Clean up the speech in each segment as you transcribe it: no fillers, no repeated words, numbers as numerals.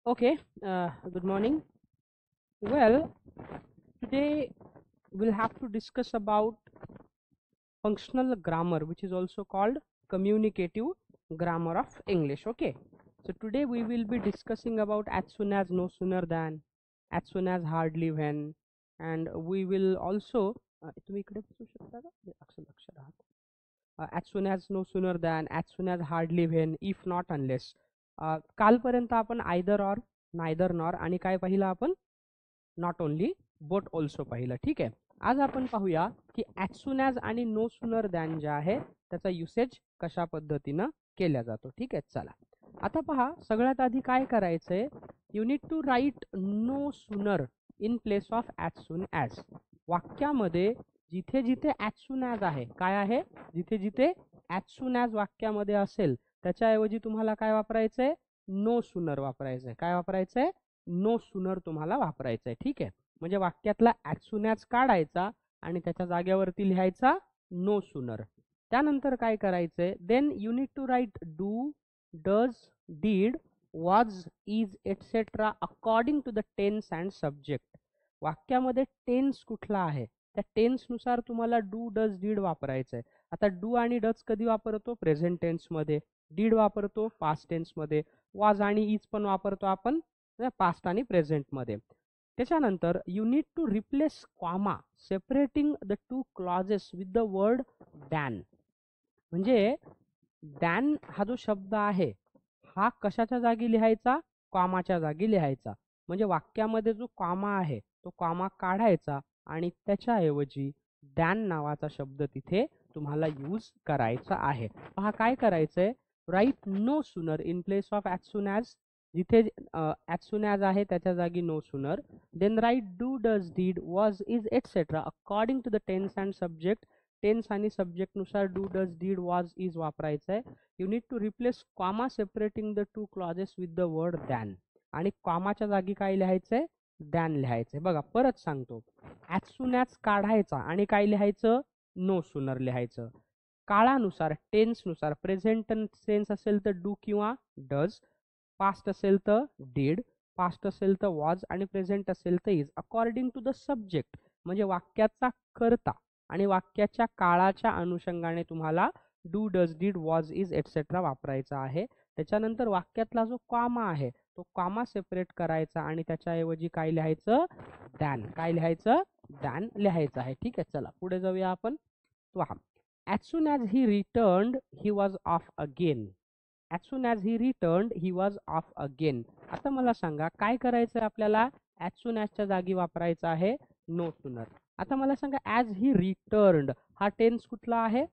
Okay, good morning. Well, today we'll have to discuss about functional grammar, which is also called communicative grammar of English. Okay, so today we will be discussing about as soon as, no sooner than, as soon as, hardly, when, and we will also तुम्ही इकडे बसू शकता का? अक्षर आहात. As soon as, no sooner than, as soon as, hardly, when, if not, unless. कालपर्यंत आपण either or, neither nor आणि काय पाहिलं आपण, नॉट ओनली बट ऑल्सो पाहिलं. ठीक आहे. आज आपण पाहूया की ॲज सून ॲज आणि नो सूनर दॅन जे आहे त्याचा युसेज कशा पद्धतीनं केला जातो. ठीक आहे, चला आता पहा. सगळ्यात आधी काय करायचंय, you need to write no sooner in place of as soon as. वाक्यामध्ये जिथे जिथे ॲज सून ॲज आहे, काय आहे, जिथे जिथे ॲज सून ॲज वाक्यामध्ये असेल त्याच्याऐवजी तुम्हाला काय वापरायचंय, नो सूनर वापरायचंय. काय वापरायचंय, नो सूनर तुम्हाला वापरायचंय. ठीक आहे, म्हणजे वाक्यातला ॲज सून ॲज काढायचा आणि त्याच्या जागेवरती लिहायचा नो सूनर. त्यानंतर काय करायचंय, then you need to write do, does, did, was, is etcetera according to the tense and subject. वाक्यामध्ये टेन्स कुठला आहे त्या टेन्सनुसार तुम्हाला डू, डज, डीड वापरायचंय. आता डू आणि डज कधी वापरतो, प्रेझेंट टेन्समध्ये. डीड वापरतो पास्ट टेन्समध्ये. वॉज आणि इज पण वापरतो आपण पास्ट आणि प्रेझेंटमध्ये. त्याच्यानंतर you need to replace comma separating the two clauses with the word than. म्हणजे दॅन हा जो शब्द आहे हा कशाच्या जागी लिहायचा, कॉमाच्या जागी लिहायचा. म्हणजे वाक्यामध्ये जो कॉमा आहे तो कॉमा काढायचा आणि त्याच्याऐवजी दॅन नावाचा शब्द तिथे तुम्हाला यूज करायचा आहे. पहा काय करायचंय, right no sooner in place of as soon as. जिथे ॲज सून ॲज आहे त्याच्या जागी no sooner. Then right do, does, did, was, is etcetera according to the tense and subject. Tense आणि सब्जेक्टनुसार do, does, did, was, is वापरायचं आहे. You need to replace comma separating the two clauses with the word than. आणि कॉमाच्या जागी काय लिहायचंय, than लिहायचंय. बघा परत सांगतो, ॲज सून ॲज काढायचा आणि काय लिहायचं, नो सूनर लिहायचं. काळानुसार, टेन्सनुसार, प्रेझेंट टेन्स असेल तर डू किंवा डज, पास्ट असेल तर डीड, पास्ट असेल तर वॉज आणि प्रेझेंट असेल तर is, according to the subject. म्हणजे वाक्याचा कर्ता आणि वाक्याच्या काळाच्या अनुषंगाने तुम्हाला do, does, did, was, is etcetera वापरायचा आहे. त्याच्यानंतर वाक्यातला जो कॉमा आहे तो कॉमा सेपरेट करायचा आणि त्याच्याऐवजी काय लिहायचं, दॅन. काय लिहायचं, दॅन लिहायचं आहे. ठीक आहे, चला पुढे जाऊया आपण. पहा, as soon as he returned he was off again. As soon as he returned he was off again. आता मला सांगा काय करायचं आहे आपल्याला, ॲज सून ॲजच्या जागी वापरायचं आहे नो सूनर. आता मला सांगा, ॲज ही रिटर्न्ड हा टेन्स कुठला आहे,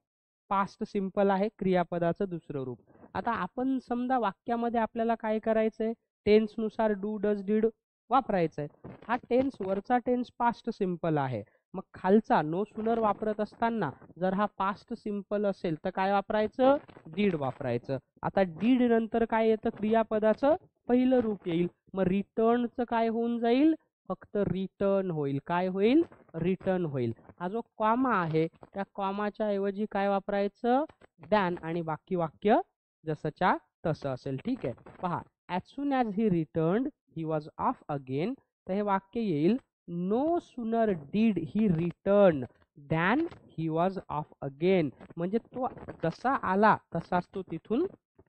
पास्ट सिंपल आहे, क्रियापदाचं दुसरं रूप. आता आपण समजा वाक्यामध्ये आपल्याला काय करायचंय, टेन्सनुसार डू, डज, डीड वापरायचंय. हा टेन्स वरचा टेन्स पास्ट सिंपल आहे, मग खालचा नो सूनर वापरत असताना जर हा पास्ट सिंपल असेल तर काय वापरायचं, डीड वापरायचं. आता डीड नंतर काय येतं, क्रियापदाचं पहिलं रूप येईल. मग रिटर्नचं काय होऊन जाईल, फक्त रिटर्न होईल. काय होईल, रिटर्न होईल. हा जो कॉमा आहे त्या कॉमाच्या ऐवजी काय वापरायचं, दॅन, आणि बाकी वाक्य जसंच्या तसं असेल. ठीक आहे, पहा, as soon as he returned he was off again. तर हे वाक्य येईल, no sooner did he return than he was off again. म्हणजे तो जसा आला तसाच तो तिथून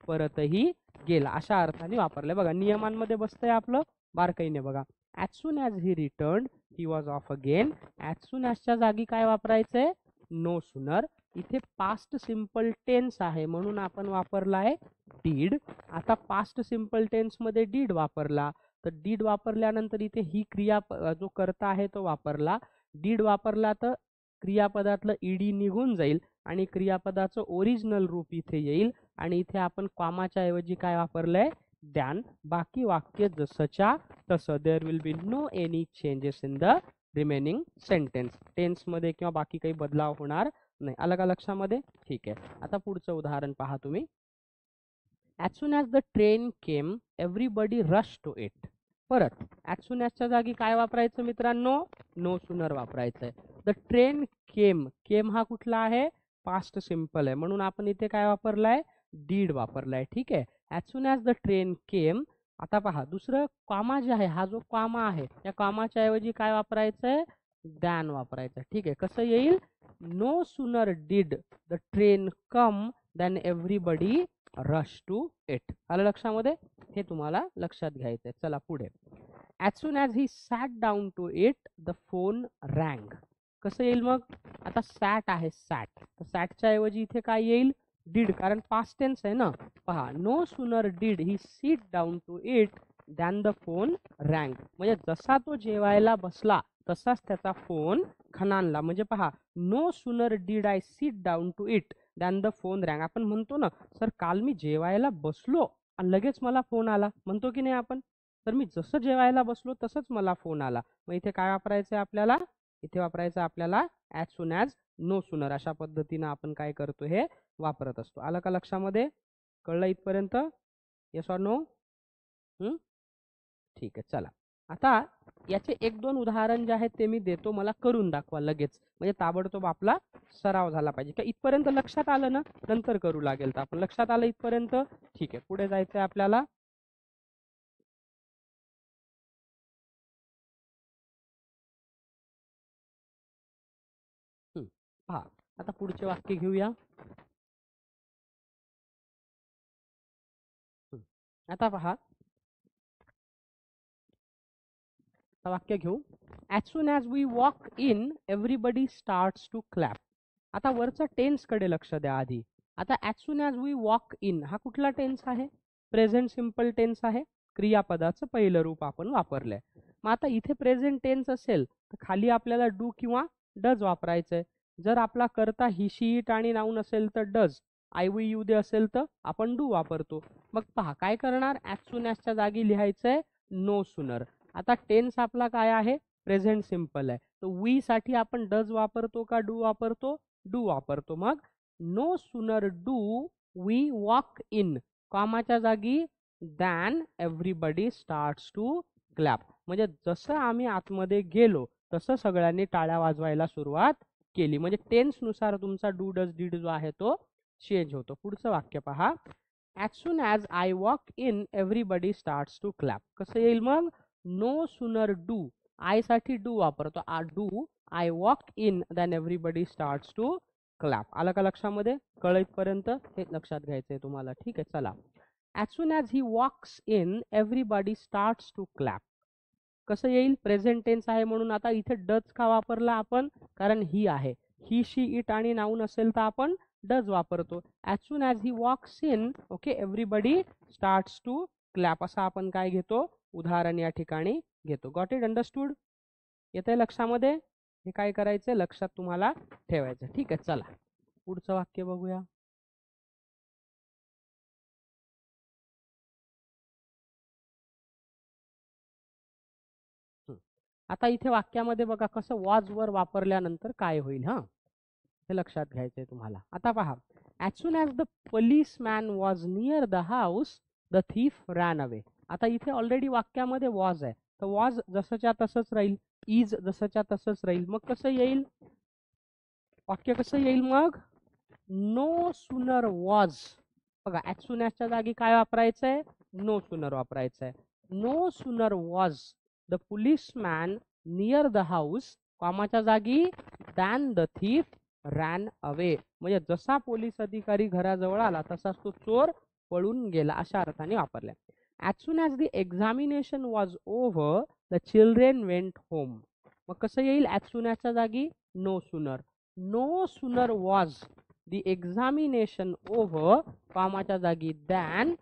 परतही गेला, अशा अर्थाने वापरले. बघा नियमांमध्ये बसतंय आपलं बारकाईने. बघा, as soon as he returned he was off again. As soon ॲजच्या जागी काय वापरायचंय, नो सूनर. इथे पास्ट सिंपल टेन्स आहे म्हणून आपण वापरला आहे डीड. आता पास्ट सिंपल टेन्स मध्ये डीड वापरला तर डीड वापरल्यानंतर इथे ही क्रिया जो करता आहे तो वापरला. डीड वापरला तर क्रियापदातलं ईडी निघून जाईल आणि क्रियापदाचं ओरिजिनल रूप इथे येईल. आणि इथे आपण कॉमाच्या ऐवजी काय वापरलंय, दॅन. बाकी वाक्य जसंच्या तसं. There will be no any changes in the remaining sentence. टेन्समध्ये किंवा बाकी काही बदलाव होणार नाही. आलं का लक्षामध्ये? ठीक आहे, आता पुढचं उदाहरण पहा तुम्ही. As soon as the train came everybody rush to it. परत ॲज सून ॲजच्या जागी काय वापरायचं मित्रांनो, नो सूनर वापरायचं आहे. द ट्रेन केम, केम हा कुठला आहे, पास्ट सिंपल आहे म्हणून आपण इथे काय वापरलाय, डीड वापरलाय. ठीक आहे, as soon as the train came आता पहा दुसरं कॉमा जे आहे, हा जो कॉमा आहे त्या कॉमाच्या ऐवजी काय वापरायचंय, दॅन वापरायचं. ठीक आहे, कसं येईल, no sooner did the train come than everybody rush to it. आलं लक्षामध्ये, हे तुम्हाला लक्षात घ्यायचंय. चला पुढे, as soon as he sat down to eat the phone rang. कसं येईल मग, आता सॅट आहे सॅट, तर सॅटच्या ऐवजी इथे काय येईल, डीड, कारण पास्ट टेन्स आहे ना. पहा, no sooner did he sit down to eat than the phone rang. म्हणजे जसा तो जेवायला बसला तसाच त्याचा फोन खणानला. म्हणजे पहा, no sooner did I sit down to eat than the phone rang. आपण म्हणतो ना, सर काल मी जेवायला बसलो आणि लगेच मला फोन आला, म्हणतो की नाही आपण. तर मी जसं जेवायला बसलो तसंच मला फोन आला. मग इथे काय वापरायचं आपल्याला, इथे वापरायचं आपल्याला as soon as no sooner. अशा पद्धतीनं आपण काय करतो, हे वापरत असतो. आलं का लक्षामध्ये, कळलं इथपर्यंत, येस ऑर नो? ठीक आहे, चला आता याचे एक दोन उदाहरण जे आहेत ते मी देतो, मला करून दाखवा लगेच, म्हणजे ताबडतोब आपला सराव झाला पाहिजे. का इथपर्यंत लक्षात आलं ना, नंतर करू लागेल तर आपण. लक्षात आलं इथपर्यंत, ठीक आहे, पुढे जायचंय आपल्याला. पहा आता पुढचे वाक्य घेऊया. आता पहा, वाक्य घेऊ, as soon as we walk in everybody starts to clap. आता वरचा टेन्स कडे लक्ष द्या आधी. आता as soon as we walk in हा कुठला टेन्स आहे, प्रेझेंट सिम्पल टेन्स आहे, क्रियापदाचं पहिलं रूप आपण वापरलंय. मग आता इथे प्रेझेंट टेन्स असेल तर खाली आपल्याला डू किंवा डज वापरायचंय. जर आपला करता ही शी इट आणि नाऊन असेल तर does, I we you they असेल तर आपण डू वापरतो. मग पहा काय करणार, ॲज सून ॲजच्या जागी लिहायचंय नो सुनर. आता टेन्स आपला काय आहे, प्रेझेंट सिम्पल आहे, तर वी साठी आपण डज वापरतो का डू वापरतो, डू वापरतो. मग no sooner do we walk in, कॉमाच्या जागी than everybody starts to clap. म्हणजे जसं आम्ही आतमध्ये गेलो तसं सगळ्यांनी टाळ्या वाजवायला सुरुवात केली. म्हणजे टेन्स नुसार तुमचा डू डज डीड जो आहे तो चेंज होतो. पुढचं वाक्य पहा, as soon as I walk in everybody starts to clap. कसं येईल मग, नो सुनर डू, आय साठी डू वापरतो, do I walk in than everybody starts to clap. आलं का लक्षामध्ये, कळतपर्यंत हे लक्षात घ्यायचंय तुम्हाला. ठीक आहे, चला, as soon as he walks in everybody starts to clap. कसं येईल, प्रेझेंट टेन्स आहे म्हणून. आता इथे डज का वापरला आपण, कारण ही आहे, ही शी इट आणि नाऊन असेल तर आपण डज वापरतो. As soon as he walks in, okay, everybody starts to clap, असं आपण काय घेतो, उदाहरण या ठिकाणी घेतो. गॉट इट, अंडरस्टूड, येतंय लक्षामध्ये. हे काय करायचंय, लक्षात तुम्हाला ठेवायचं. ठीक आहे, चला पुढचं वाक्य बघूया. आता इथे वाक्यामध्ये बघा कसं वॉज वर वापरल्यानंतर काय होईल, हा हे लक्षात घ्यायचंय तुम्हाला. आता पहा, as soon as the policeman was near the house the thief ran away. आता इथे ऑलरेडी वाक्यामध्ये वॉज आहे, तर वॉज जसंच्या तसंच राहील, इज जसंच्या तसंच राहील. मग कसं येईल वाक्य, कसं येईल मग, नो सुनर वॉज. बघा, ॲज सून ॲजच्या जागी काय वापरायचंय, नो सुनर वापरायचंय. No sooner was the policeman near the house, कॉमाच्या जागी than the thief ran away. म्हणजे जसा पोलीस अधिकारी घराजवळ आला तसाच तो चोर पळून गेला, अशा अर्थाने वापरलाय. As soon as the examination was over the children went home. मग कसं येईल, ॲज सून ॲजच्या जागी no sooner. No sooner was the examination over, कॉमाच्या जागी than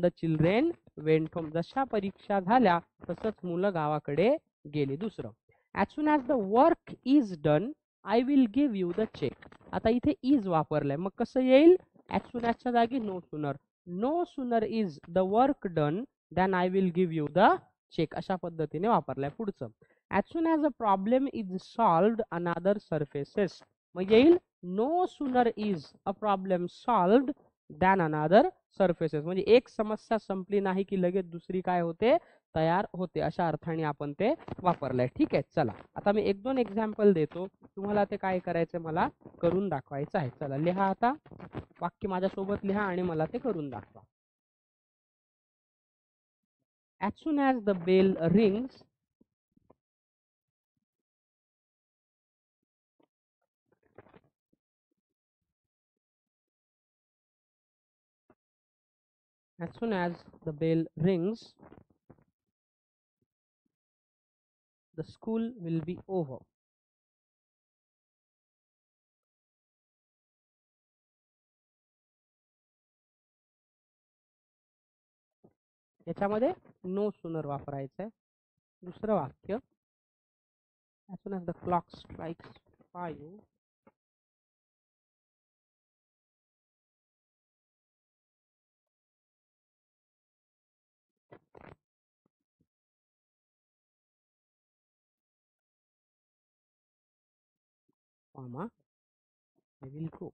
the children went home. जशा परीक्षा झाल्या तसंच मुलं गावाकडे गेली. दुसरं, as soon as the work is done I will give you the cheque. आता इथे इज वापरलंय, मग कसं येईल, ॲज सून ॲजच्या जागी no sooner. No sooner is the work done than I will give you the cheque, अशा पद्धतीने वापरलाय. पुढचं, as soon as a problem is solved another surfaces. मग येईल, no sooner is a problem solved than another surfaces. म्हणजे एक समस्या संपली नाही की लगेच दुसरी काय होते, तयार होते, अशा अर्थाने आपण ते वापरलंय. ठीक आहे, चला आता मी एक दोन एक्झाम्पल देतो, तुम्हाला ते काय करायचं मला करून दाखवायचं आहे. चला लिहा, आता वाक्य माझ्यासोबत लिहा आणि मला ते करून दाखवा. As soon as the bell rings, as soon as the bell rings, the school will be over. याच्यामध्ये no sooner वापरायचं आहे. दुसरं वाक्य, as soon as the clock strikes 5, comma, I will go.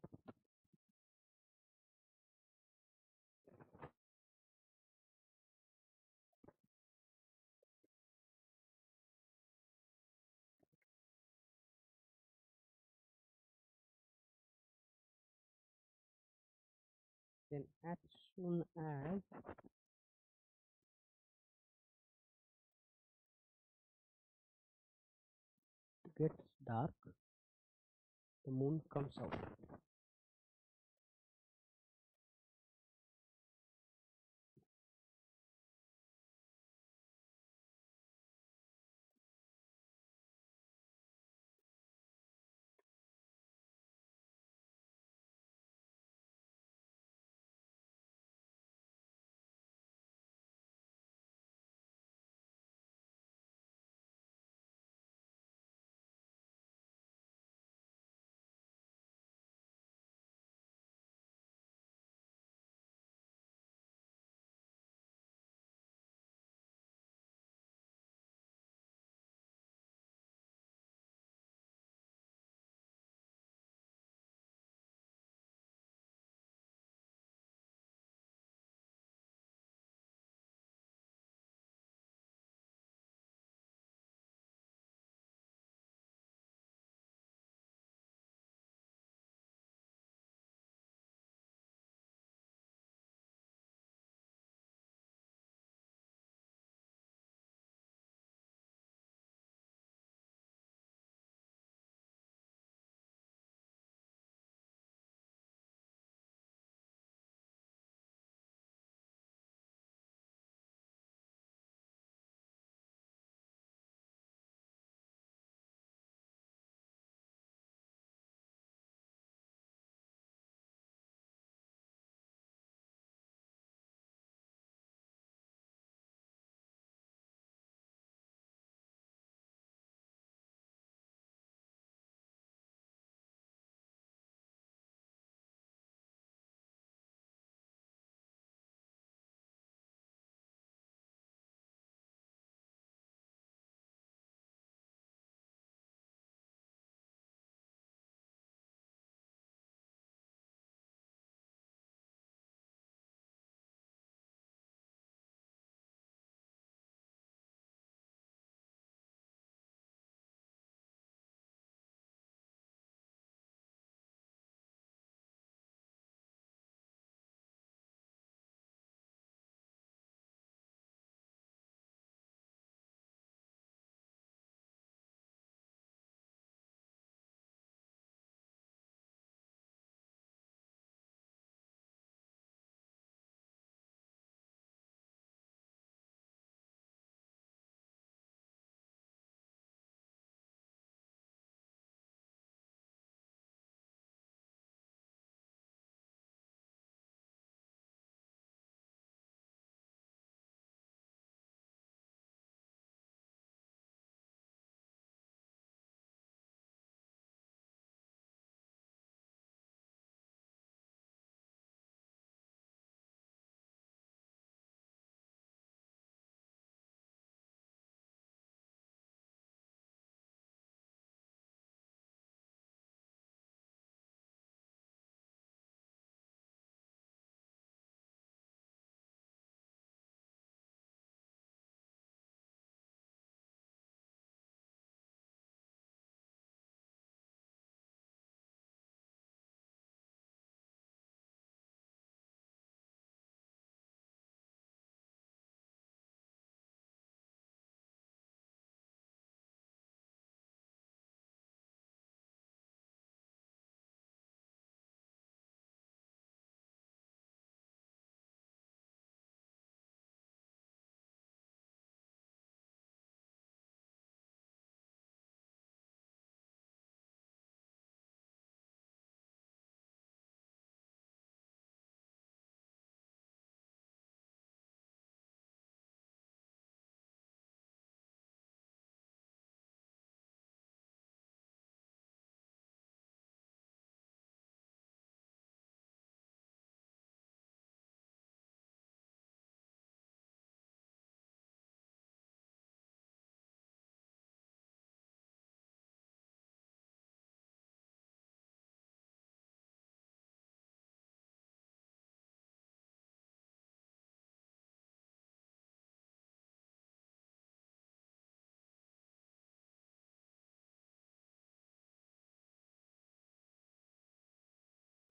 Then as soon as it gets dark, the moon comes out.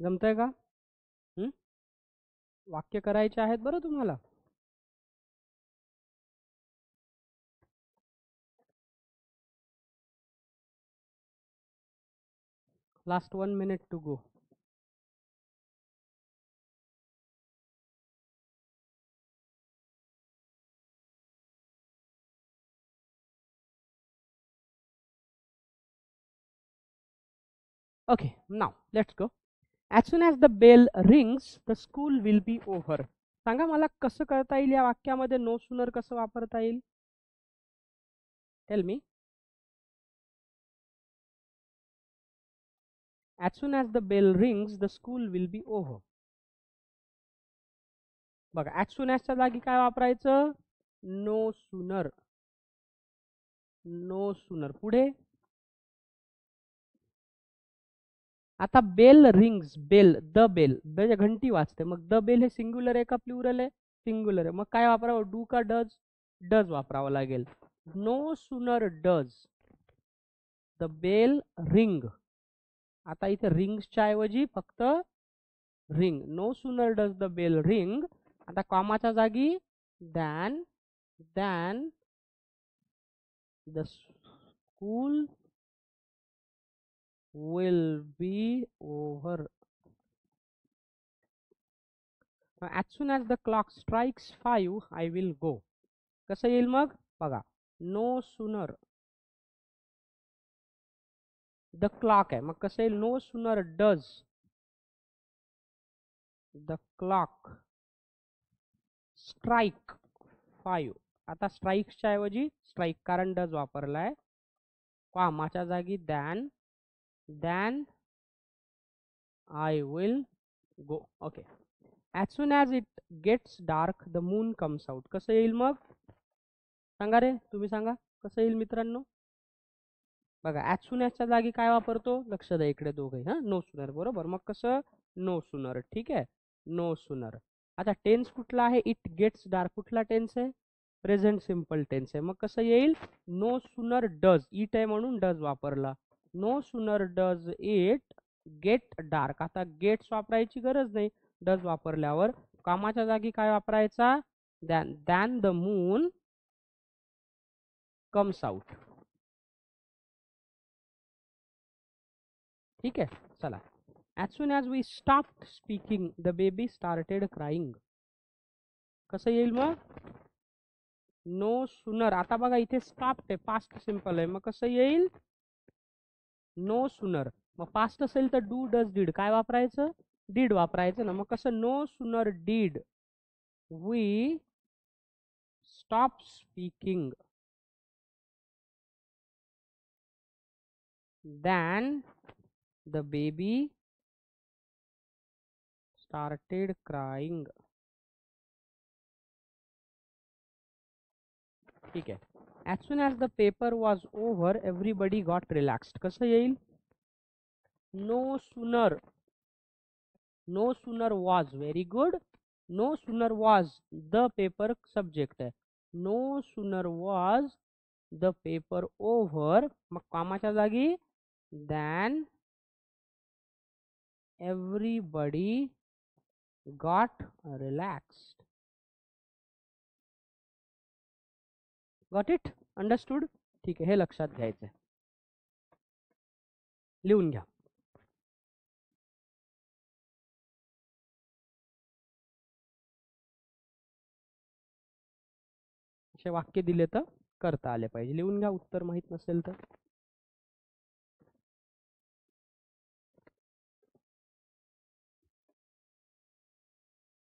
जमतंय का? वाक्य करायचे आहेत बरं तुम्हाला. Last 1 minute to go. Okay, now let's go. As soon as the bell rings, the school will be over. सांगा मला कसं करता येईल या वाक्यामध्ये नो सूनर कसं वापरता येईल? Tell me. As soon as the bell rings, the school will be over. बघा, as soon as च्या जागी काय वापरायचं? No sooner. No sooner. पुढे आता bell rings, bell, the bell, म्हणजे घंटी वाजते. मग द बेल हे सिंग्युलर आहे का प्लुरल आहे? सिंग्युलर आहे. मग काय वापरावं? डू का डज? डज वापरावं लागेल. No sooner does the bell ring. आता इथे रिंग्सच्या ऐवजी फक्त ring. No sooner does the bell ring. आता कॉमाच्या जागी than the school will be over. As soon as the clock strikes 5, I will go. कसं येईल मग? बघा, नो सूनर द क्लॉक आहे. मग कसं येईल? No sooner does the clock strike 5. आता स्ट्राईक्सच्या ऐवजी स्ट्राईक, कारण डज वापरलाय. कॉमाच्या जागी than I will go. Okay. As soon as it gets dark, the moon comes out. कसं येईल मग? सांगा रे, तुम्ही सांगा कसं येईल मित्रांनो. बघा, ॲज सून ॲजच्या जागी काय वापरतो? लक्ष द्या इकडे दोघे. No sooner. बरोबर. मग कसं? No sooner. ठीक आहे, नो सूनर. आता टेन्स कुठला आहे? It gets dark. कुठला टेन्स आहे? प्रेझेंट सिम्पल टेन्स आहे. मग कसं येईल? No sooner does. इट आहे म्हणून डज वापरला. No sooner does it get dark. आता गेट्स वापरायची गरज नाही डज वापरल्यावर. कामाच्या जागी काय वापरायचा? Than the moon comes out. ठीक आहे, चला. As soon as we stopped speaking, the baby started crying. कसं येईल मग? No sooner. आता बघा इथे स्टॉप्ड आहे, पास्ट सिम्पल आहे. मग कसं येईल? No sooner. मग पास्ट असेल तर डू डज डीड काय वापरायचं? डीड वापरायचं ना. मग कसं? No sooner did we stop speaking than the baby started crying. ठीक आहे. As soon as the paper was over, everybody got relaxed. कसं येईल? No sooner. No sooner was. Very good. No sooner was the paper subject आहे. No sooner was the paper over. मग कामाच्या जागी than everybody got relaxed. Got it? Understood? ठीक आहे, हे लक्षात घ्यायचं आहे. लिहून घ्या. असे वाक्य दिले तर करता आले पाहिजे. लिहून घ्या उत्तर माहित नसेल तर.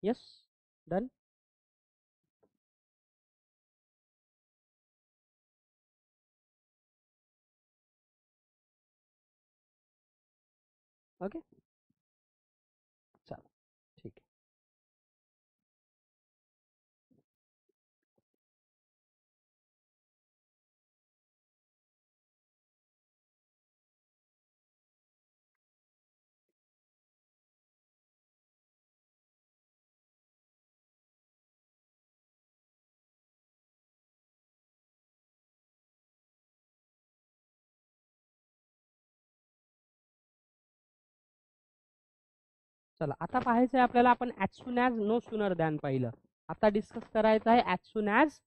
Yes, done. ओके, चला, ठीक आहे. चला आता पाहायचं आहे आपल्याला, आपण as soon as, no sooner than पाहिलं. आता डिस्कस करायचं आहे as soon as,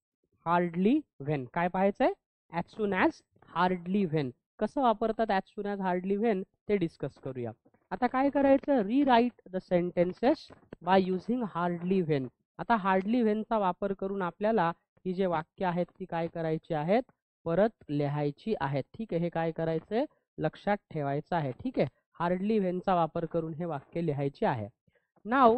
hardly when. काय पाहायचं आहे? As soon as, hardly when. कसं वापरतात as soon as, hardly when ते डिस्कस करूया. आता काय करायचं, rewrite the sentences by using hardly when. आता हार्डली व्हेनचा वापर करून आपल्याला ही जे वाक्य आहेत ती काय करायची आहेत, परत लिहायची आहेत. ठीक आहे, हे काय करायचं आहे, लक्षात ठेवायचं आहे. ठीक आहे, हार्डली व्हेनचा वापर करून हे वाक्य लिहायचे आहे. Now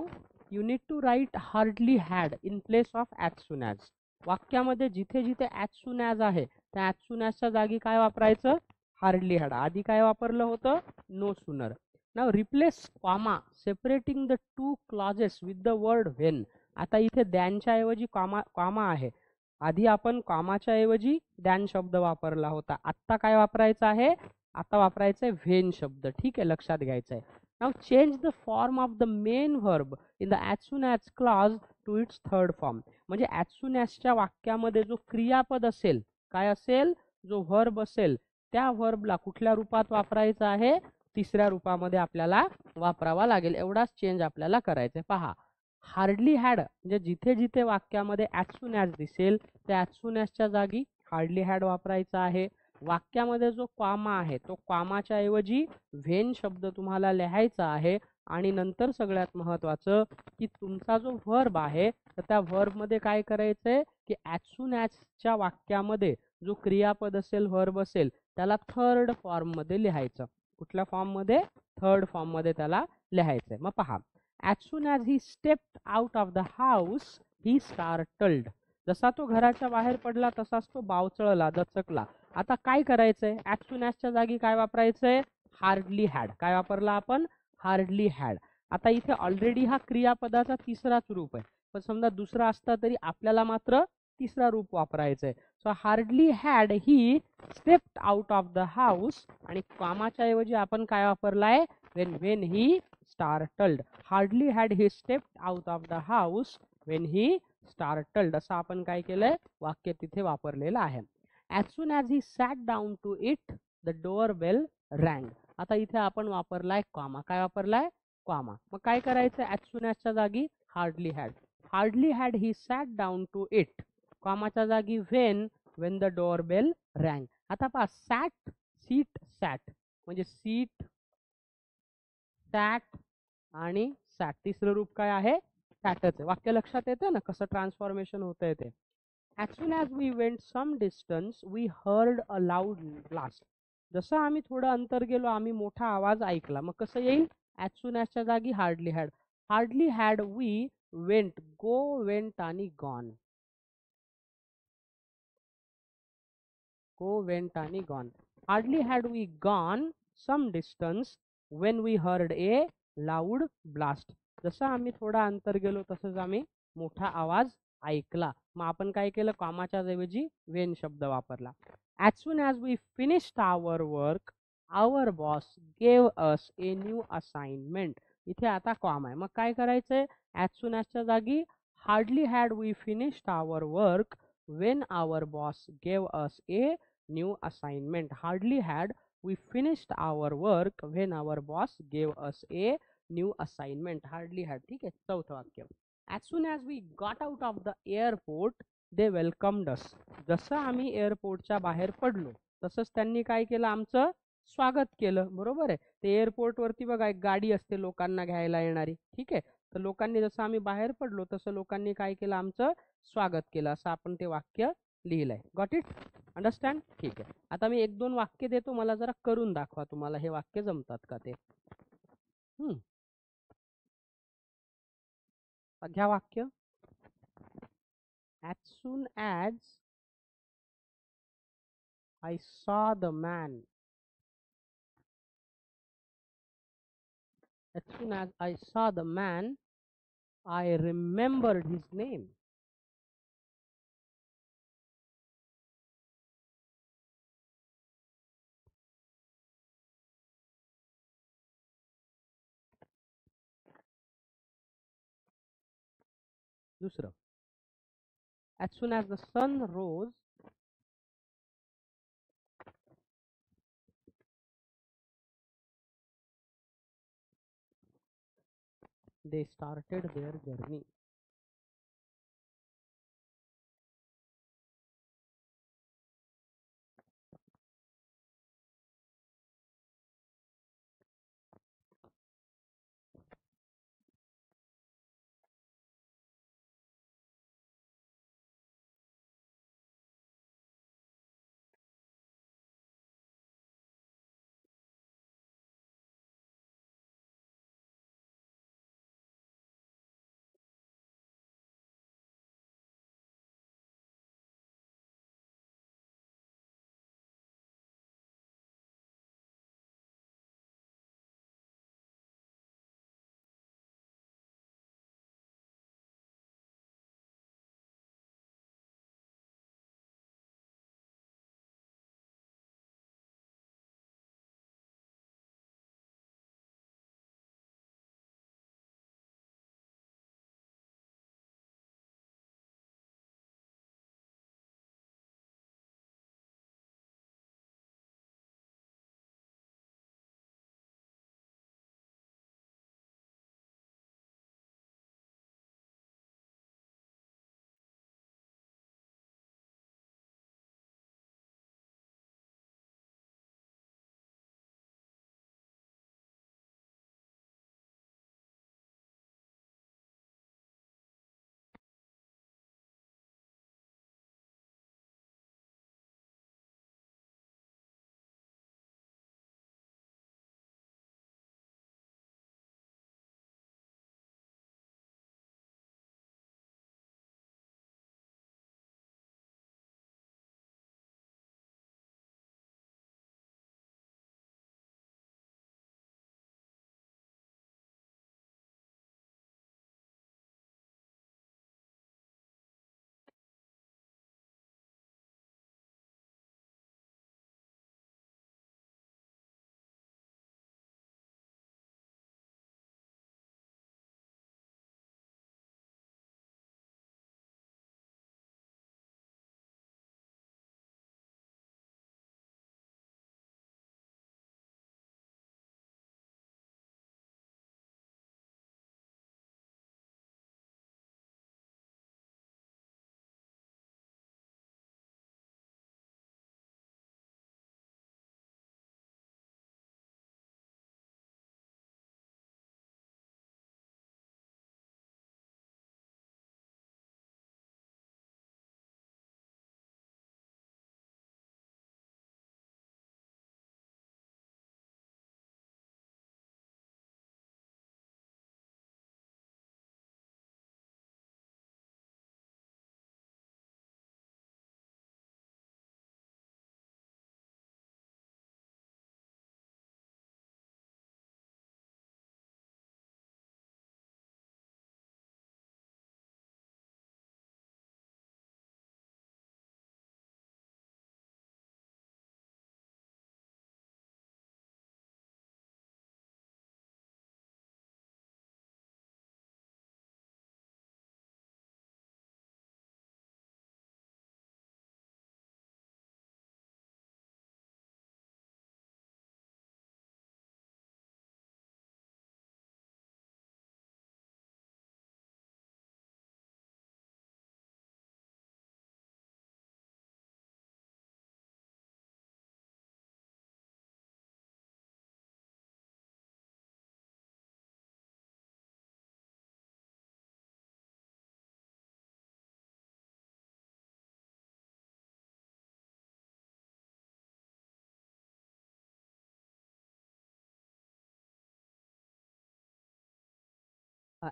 you need to write hardly had in place of as soon as. वाक्यामध्ये जिथे जिथे ॲज सून ॲज आहे त्या ॲज सून ॲजच्या जागी काय वापरायचं, हार्डली हॅड. आधी काय वापरलं होतं, no sooner. Now replace comma separating the two clauses with the word when. आता इथे दॅनच्या ऐवजी कॉमा आहे. आधी आपण कॉमाच्या ऐवजी दॅन शब्द वापरला होता. आत्ता काय वापरायचं आहे, आता वापरायचं आहे व्हेन शब्द. ठीक आहे, लक्षात घ्यायचं आहे. Now change the form of the main verb in the as soon as clause to its third form. म्हणजे ॲज सून ॲजच्या वाक्यामध्ये जो क्रियापद असेल, काय असेल, जो व्हर्ब असेल, त्या व्हर्बला कुठल्या रूपात वापरायचं आहे, तिसऱ्या रूपामध्ये आपल्याला वापरावा लागेल. एवढाच चेंज आपल्याला करायचा आहे. पहा, हार्डली हॅड म्हणजे जिथे जिथे वाक्यामध्ये ॲज सून ॲज दिसेल त्या ॲज सून ॲजच्या जागी हार्डली हॅड वापरायचा आहे. वाक्यामध्ये जो कॉमा आहे तो कॉमाच्या ऐवजी व्हेन शब्द तुम्हाला लिहायचा आहे. आणि नंतर सगळ्यात महत्त्वाचं की तुमचा जो व्हर्ब आहे तर त्या व्हर्बमध्ये काय करायचंय की ॲज सून ॲजच्या वाक्यामध्ये जो क्रियापद असेल, व्हर्ब असेल, त्याला थर्ड फॉर्ममध्ये लिहायचं. कुठल्या फॉर्ममध्ये, थर्ड फॉर्ममध्ये त्याला लिहायचंय. मग पहा, as soon as he stepped out of the house he startled. जसा तो घराच्या बाहेर पडला तसाच तो बावचळला, दचकला. आता काय करायचंय, ॲज सून ॲजच्या जागी काय वापरायचंय, हार्डली हॅड. काय वापरला आपण, हार्डली हॅड. आता इथे ऑलरेडी हा क्रियापदाचा तिसराच रूप आहे, पण समजा दुसरा असता तरी आपल्याला मात्र तिसरा रूप वापरायचंय. So hardly had he stepped out of the house, आणि कामाच्या ऐवजी आपण काय वापरलाय, when he startled. Hardly had he stepped out of the house when he startled, असं आपण काय केलंय, वाक्य तिथे वापरलेलं आहे. As soon as he sat down to eat the door bell rang. आता इथे आपण वापरलाय कॉमा. काय वापरलाय, कॉमा. मग काय करायचं, ॲज सून ॲजच्या जागी hardly had. Hardly had he sat down to eat, कॉमाच्या जागी when the door bell rang. आता पहा, सॅट, सीट, सॅट म्हणजे सीट, सॅट आणि सॅट. तिसरं रूप काय आहे, सॅटच आहे. वाक्य लक्षात येतं ना कसं ट्रान्सफॉर्मेशन होतंय ते. As soon as we went some distance, we heard a loud blast. जसं आम्ही थोडं अंतर गेलो आम्ही मोठा आवाज ऐकला. मग कसं येईल, ॲज सून ॲजच्या जागी hardly had. Hardly had we went, go, went आणि गॉन. गो, वेंट आणि गॉन. Hardly had we gone some distance when we heard a loud blast. जसं आम्ही थोडा अंतर गेलो तसंच आम्ही मोठा आवाज ऐकला. मग आपण काय केलं, कामाच्या ऐवजी वेन शब्द वापरला. As soon as we finished our work our boss gave us a new assignment. इथे आता कॉम आहे. मग काय करायचंय, ॲज सून ॲजच्या जागी hardly had we finished our work when our boss gave us a new assignment. Hardly had we finished our work when our boss gave us a new assignment. Hardly had. ठीक आहे, चौथं वाक्य. As soon as we got out of the airport, they welcomed us. जसं आम्ही एअरपोर्टच्या बाहेर पडलो तसंच त्यांनी काय केलं, आमचं स्वागत केलं. बरोबर आहे. ते एअरपोर्टवरती बघा एक गाडी असते लोकांना घ्यायला येणारी. ठीक आहे, तर लोकांनी जसं आम्ही बाहेर पडलो तसं लोकांनी काय केलं, आमचं स्वागत केलं. असं आपण ते वाक्य लिहिलंय. Got it, understand. ठीक आहे, आता मी एक दोन वाक्य देतो, मला जरा करून दाखवा तुम्हाला हे वाक्य जमतात का ते. घ्या वाक्य. As soon as I saw the man, as soon as I saw the man, I remembered his name. दुसरं, as soon as the sun rose, they started their journey.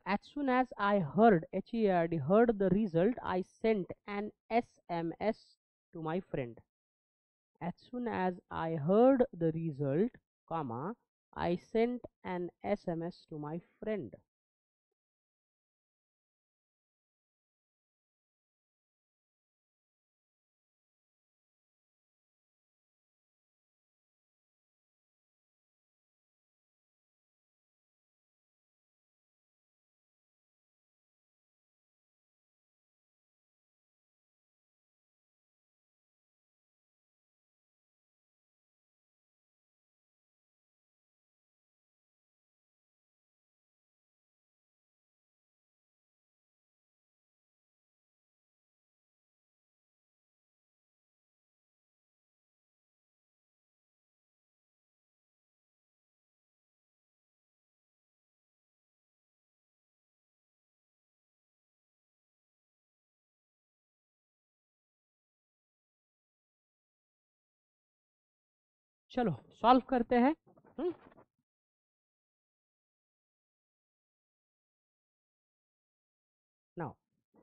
As soon as I heard, HEARD, heard the result, I sent an SMS to my friend. As soon as I heard the result, comma, I sent an SMS to my friend. चलो solve करते हैं। Now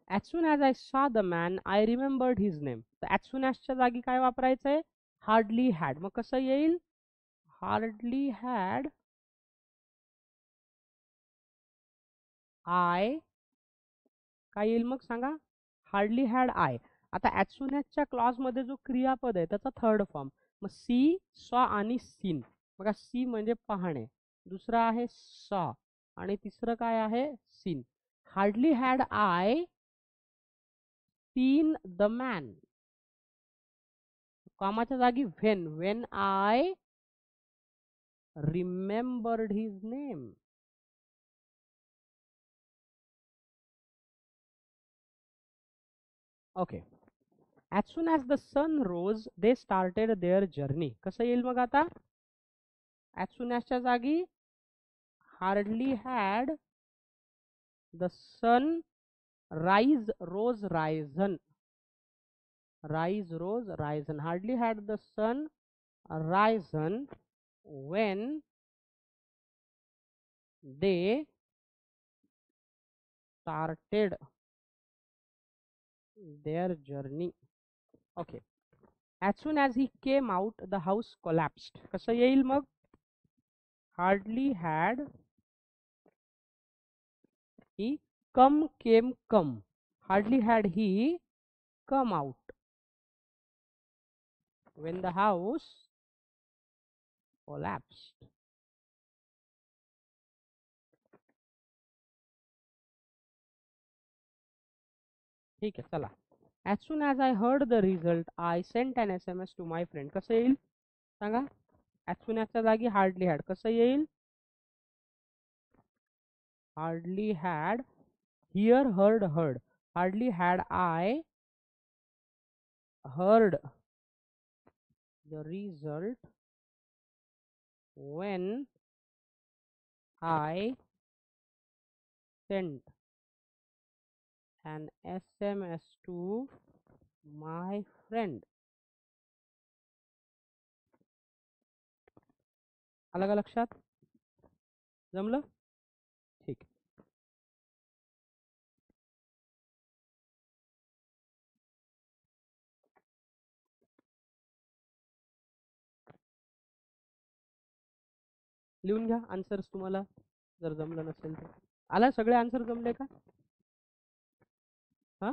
as soon as I saw the man I remembered his name. तर as soon as च्या जागी काय वापरायचं आहे, hardly had. मग कसं येईल, hardly had I, काय येईल मग सांगा, हार्डली हॅड आय. आता ॲज सून ॲजच्या क्लॉजमध्ये जो क्रियापद आहे त्याचा थर्ड फॉर्म, मग सी, सॉ आणि सीन. बघा सी म्हणजे पाहणे, दुसरा आहे सॉ आणि तिसरं काय आहे seen. Hardly had I seen the man, कामाच्या जागी when I remembered his name. Okay. as soon as the sun rose they started their journey. कसं येईल मग आता, as soon as च्या जागी hardly had the sun rise rose risen, rise rose risen. hardly had the sun risen when they started their journey. Okay. as soon as he came out the house collapsed. कसं येईल मग, hardly had he came come, hardly had he come out when the house collapsed. ठीक आहे चला. as soon as I heard the result I sent an SMS to my friend. कसं येईल सांगा, as soon as च्या जागी hardly had. कसं येईल, hardly had, here heard, hardly had I heard the result when I sent an SMS to my friend. आलं का लक्षात, जमलं, ठीक. लिहून घ्या आन्सर्स तुम्हाला जर जमलं नसेल तर. आला सगळे आन्सर जमले का, हा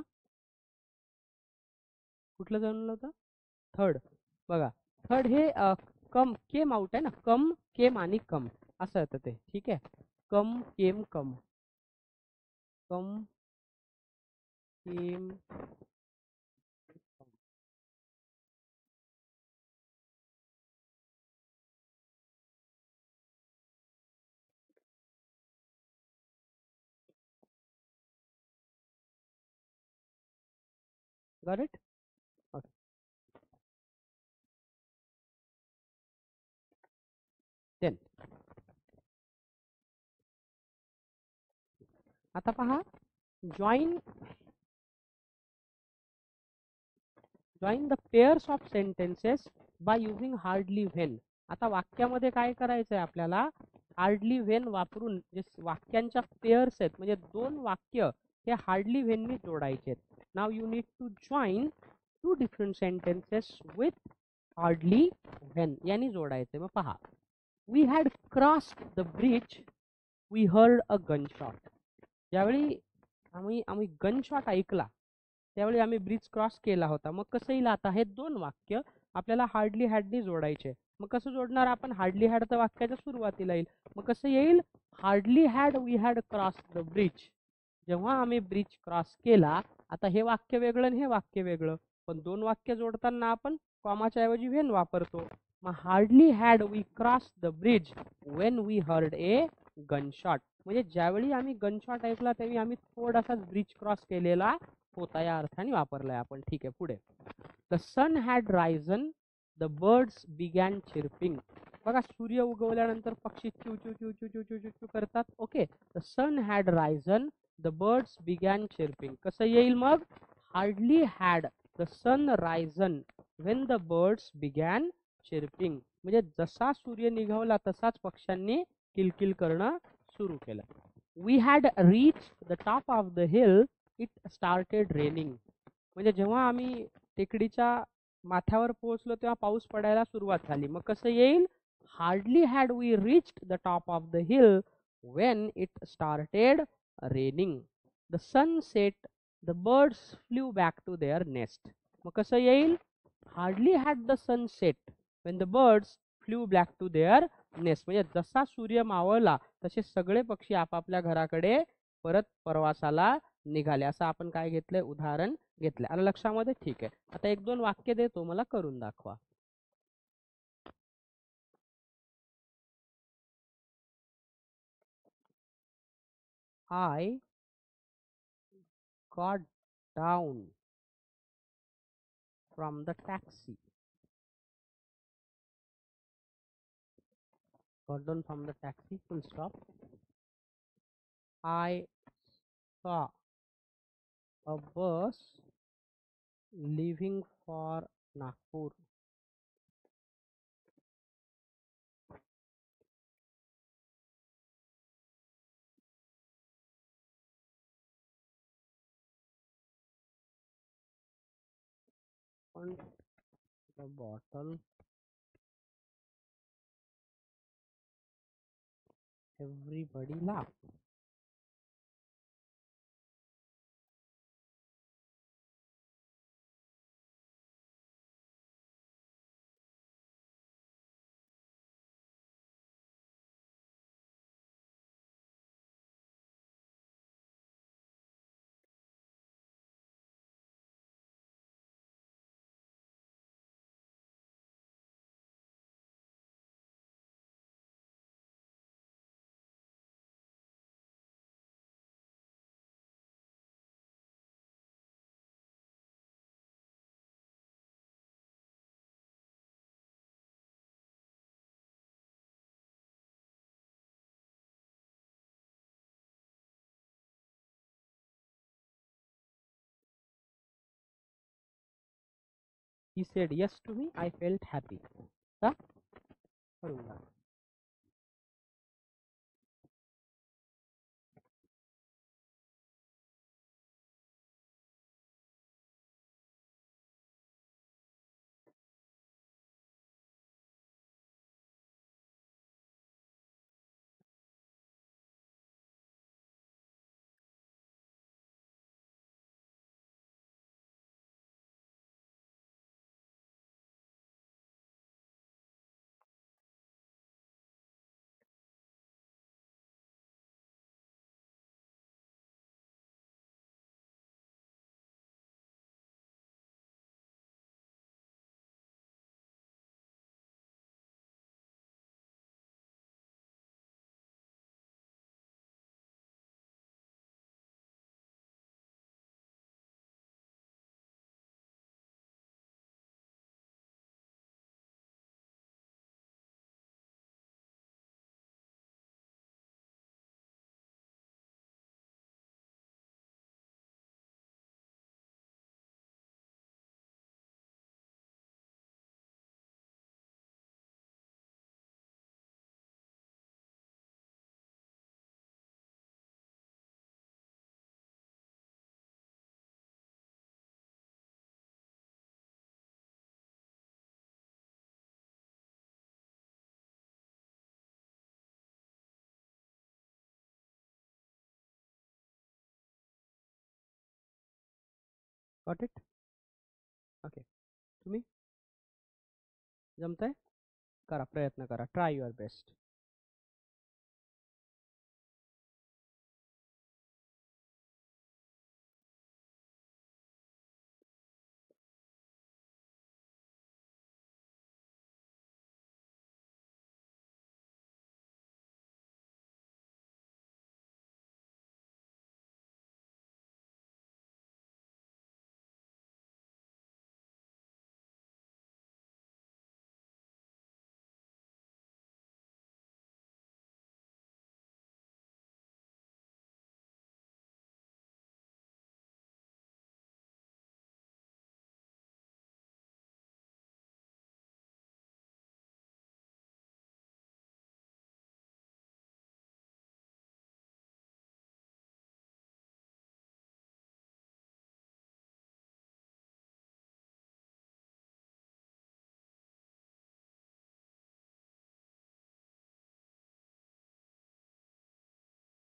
कुठलं जमलं होतं, थर्ड. बघा थर्ड हे कम केम आउट आहे ना, कम केम आणि कम असं येतं ते. ठीक आहे, कम केम कम, कम केम. Got it? Okay. Then आता पहा, join the pairs of sentences by using hardly when. आता वाक्यामध्ये काय करायचं आहे आपल्याला, हार्डली व्हेन वापरून जे वाक्यांच्या पेअर्स आहेत म्हणजे दोन वाक्य हे हार्डली व्हेननी जोडायचे आहेत. Now you need to join two different sentences with hardly when यांनी जोडायचे. मग पहा, we had crossed the bridge we heard a gunshot. ज्यावेळी आम्ही गनशॉट ऐकला त्यावेळी आम्ही ब्रिज क्रॉस केला होता. मग कसं येईल आता, हे दोन वाक्य आपल्याला हार्डली हॅडनी जोडायचे. मग कसं जोडणार आपण, हार्डली हॅड तर वाक्याच्या सुरुवातीला येईल. मग कसं येईल, hardly had we had cross the bridge. जेव्हा आम्ही ब्रिज क्रॉस केला, आता हे वाक्य वेगळं आणि हे वाक्य वेगळं, पण दोन वाक्य जोडताना आपण कॉमाच्या ऐवजी व्हेन वापरतो. मग hardly had we cross the bridge when we heard a gunshot. म्हणजे ज्यावेळी आम्ही गनशॉट ऐकला त्यावेळी आम्ही थोडासाच ब्रिज क्रॉस केलेला होता या अर्थाने वापरलाय आपण. ठीक आहे, पुढे. The sun had risen the birds began chirping. बघा सूर्य उगवल्यानंतर पक्षी चिव चिव चिव चिव चिव चिव चिव करतात. Okay, the sun had risen the birds began chirping. कसं येईल मग, hardly had the sun risen when the birds began chirping. म्हणजे जसा सूर्य निघावला तसाच पक्ष्यांनी किलकिल करणं सुरू केलं. We had reach the top of the hill it started raining. म्हणजे जेव्हा आम्ही टेकडीच्या माथ्यावर पोहोचलो तेव्हा पाऊस पडायला सुरुवात झाली. मग कसं येईल? Hardly had we reached the top of the hill when it started raining. The sun set, the birds flew back to their nest. मग कसं येईल? Hardly had the sun set when the birds flew back to their nest. म्हणजे जसा सूर्य मावळला तसे सगळे पक्षी आपापल्या घराकडे परत प्रवासाला निघाले. असं आपण काय घेतलंय? उदाहरण घेतलंय. आलं लक्षामध्ये? ठीक आहे. आता एक दोन वाक्य देतो, मला करून दाखवा. I got down from the taxi. Got down from the taxi, full stop. I saw a bus leaving for Nagpur. On the bottle, everybody laughed. He said yes to me. I felt happy. का? करून दाखव. Got it? Okay. तुम्ही जमतंय? करा, प्रयत्न करा. Try your best.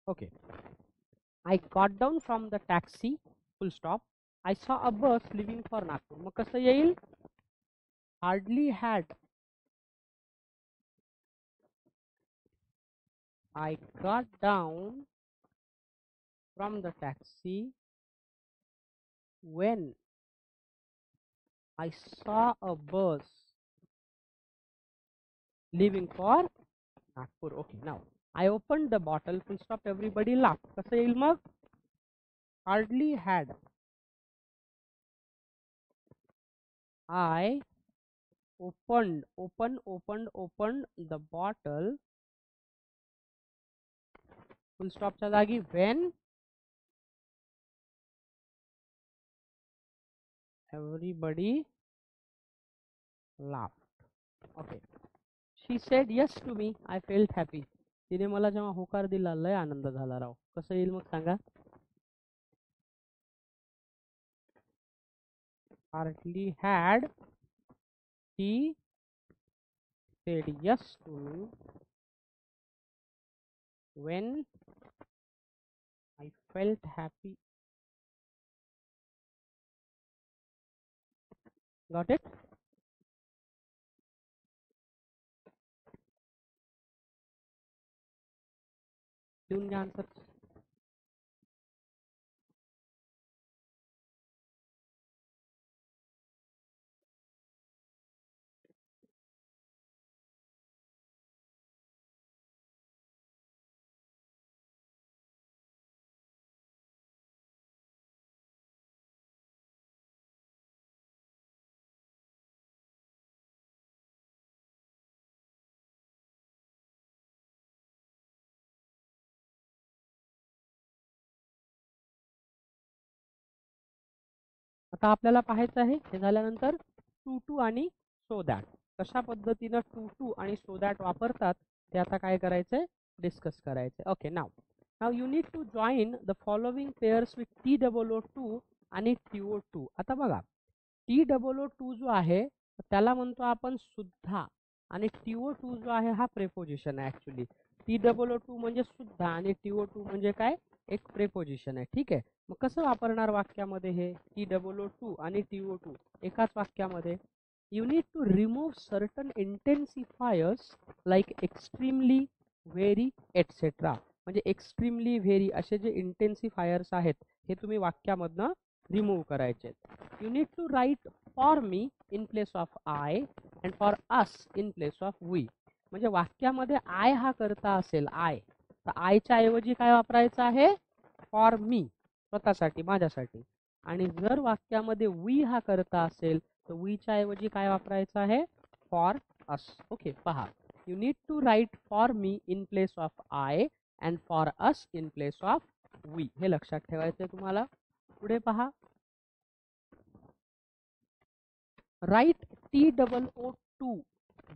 Okay. I got down from the taxi, full stop. I saw a bus leaving for Nagpur. मग कसं येईल? Hardly had I got down from the taxi when I saw a bus leaving for Nagpur. Okay, now I opened the bottle, full stop. Everybody laughed. कसं येईल मग? Hardly had I opened the bottle, full stop च्या जागी when everybody laughed. Okay. She said yes to me. I felt happy. तिने मला जेव्हा होकार दिला लय आनंद झाला राव. कसं येईल मग सांगा? Hardly had he said yes to me when I felt happy. Got it? लिहून घ्या आन्सर. आता आपल्याला पाहायचं आहे हे झाल्यानंतर टू टू आणि सो दॅट कशा पद्धतीनं टू टू आणि सो दॅट वापरतात ते आता काय करायचंय डिस्कस करायचंय. Okay, now you need to join the following pairs with TOO2 आणि TO2. आता बघा TOO2 जो आहे त्याला म्हणतो आपण सुद्धा आणि TO2 जो आहे हा प्रेपोजिशन आहे. ऍक्च्युली TOO2 म्हणजे सुद्धा आणि TO2 म्हणजे काय एक प्रेपोजिशन आहे. ठीक आहे, मग कसं वापरणार वाक्यामध्ये हे TOO2 आणि TO2 एकाच वाक्यामध्ये? You need to remove certain intensifiers like extremely, very etcetera. म्हणजे एक्स्ट्रीमली, व्हेरी असे जे इंटेन्सिफायर्स आहेत हे तुम्ही वाक्यामधनं रिमूव्ह करायचे. You need to write for me in place of I and for us in place of we. म्हणजे वाक्यामध्ये आय हा करता असेल आय, तर आयच्या ऐवजी काय वापरायचं आहे? फॉर मी, स्वतःसाठी, माझ्यासाठी. आणि जर वाक्यामध्ये वी हा करता असेल तर वीच्या ऐवजी काय वापरायचं आहे? For us. ओके, पहा. You need to write for me in place of I and for us in place of we. हे लक्षात ठेवायचं आहे तुम्हाला. पुढे पहा. Write TOO2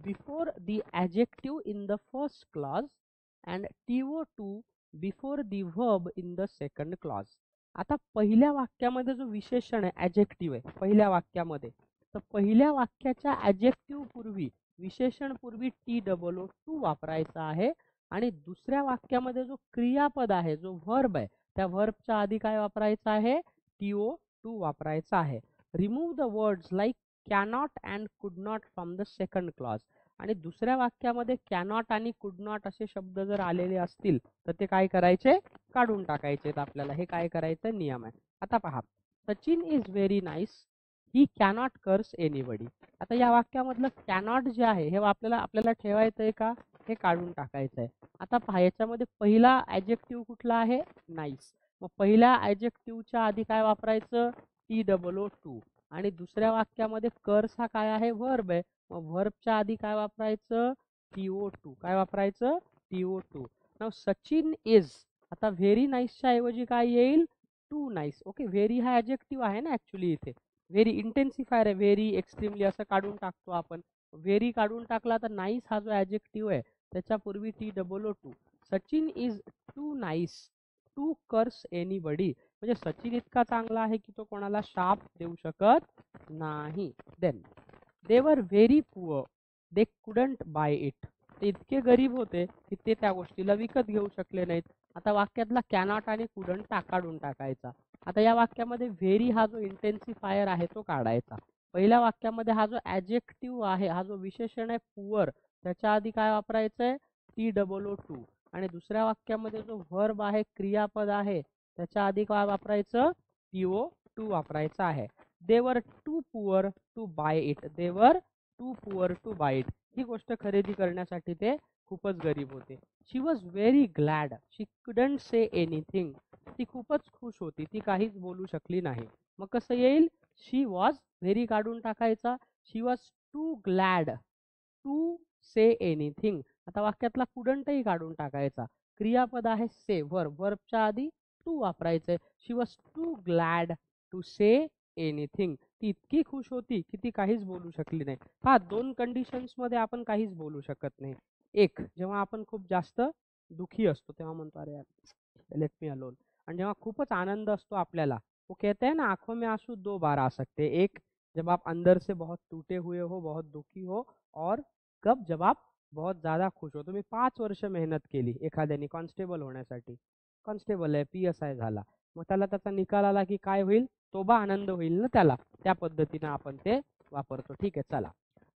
before the adjective in the first clause and TO2 before the verb in the second clause. आता पहिल्या वाक्यामध्ये जो विशेषण आहे ॲजेक्टिव्ह आहे पहिल्या वाक्यामध्ये, तर पहिल्या वाक्याच्या ॲजेक्टिव्ह पूर्वी विशेषण पूर्वी TOO2 वापरायचा आहे आणि दुसऱ्या वाक्यामध्ये जो क्रियापद आहे जो व्हर्ब आहे त्या व्हर्बच्या आधी काय वापरायचं आहे? TO2 वापरायचा आहे. Remove the words like cannot and could not from the second clause. आणि दुसऱ्या वाक्यामध्ये कॅनॉट आणि कुड नॉट असे शब्द जर आलेले असतील तर ते काय करायचे? काढून टाकायचे. आपल्याला हे काय करायचं नियम आहे. आता पहा. Sachin is very nice, he cannot कर्स एनीबडी. आता या वाक्यामधलं कॅनॉट जे आहे हे आपल्याला ठेवायचं आहे का? हे काढून टाकायचं आहे. आता पहा, याच्यामध्ये पहिला ॲजेक्टिव्ह कुठला आहे? नाईस. मग पहिल्या ॲजेक्टिव्हच्या आधी काय वापरायचं? TOO2. आणि दुसऱ्या वाक्यामध्ये कर्स हा काय आहे? व्हर्ब आहे. मग व्हर्बच्या आधी काय वापरायचं? TO2. काय वापरायचं? TO2. नाव सचिन इज, आता व्हेरी नाईसच्या ऐवजी काय येईल? To nice. ओके, व्हेरी हा ॲजेक्टिव्ह आहे ना ॲक्च्युली इथे. व्हेरी इंटेन्सिफायर आहे, व्हेरी, एक्स्ट्रीमली असं काढून टाकतो आपण. व्हेरी काढून टाकला तर नाईस हा जो ॲजेक्टिव्ह आहे त्याच्यापूर्वी TOO2. Sachin is too nice to curse anybody. म्हणजे सचिन इतका चांगला आहे की तो कोणाला शाप देऊ शकत नाही. Then they were very poor, they couldn't buy it. ते इतके गरीब होते की ते त्या गोष्टीला विकत घेऊ शकले नाहीत. आता वाक्यातला कॅनॉट आणि कुडंट काढून टाकायचा. आता या वाक्यामध्ये व्हेरी हा जो इंटेन्सिफायर आहे तो काढायचा. पहिल्या वाक्यामध्ये हा जो ॲजेक्टिव्ह आहे, हा जो विशेषण आहे पुअर, त्याच्या आधी काय वापरायचं आहे? TOO. आणि दुसऱ्या वाक्यामध्ये जो व्हर्ब आहे, क्रियापद आहे, त्याच्या आधी काय वापरायचं? TO2 वापरायचं आहे. They were too poor to buy it. They were too poor to buy it. ही गोष्ट खरेदी करण्यासाठी ते खूपच गरीब होते. She was very glad. She couldn't say anything. ती खूपच खुश होती, ती काहीच बोलू शकली नाही. मग कसं येईल? शी वॉज, व्हेरी काढून टाकायचा. She was too glad to say anything. आता वाक्यातला कुडंटही काढून टाकायचा. क्रियापद आहे से, व्हर्बच्या आधी टू वापरायचंय. She was too glad to say anything. ती इतकी खुश होती की ती काहीच बोलू शकली नाही. हा, 2 कंडिशन्समध्ये आपण काहीच बोलू शकत नाही. एक, जेव्हा आपण खूप जास्त दुःखी असतो तेव्हा म्हणतो अरे यार लेट मी अलोन. आणि जेव्हा खूपच आनंद असतो आपल्याला, वो कहते हैं ना आंखों में आंसू 2 बार आ सकते हैं. एक, जब आप अंदर से बहुत टूटे हुए हो, बहुत दुखी हो, और कब? जब आप बहुत ज़्यादा खुश हो. तुम्ही 5 वर्ष मेहनत केली एखाद्याने कॉन्स्टेबल होण्यासाठी. कॉन्स्टेबल आहे, PSI झाला. मग त्याला त्याचा निकाल आला की काय होईल? तोबा आनंद होईल ना त्याला. त्या पद्धतीनं आपण ते वापरतो. ठीक आहे, चला.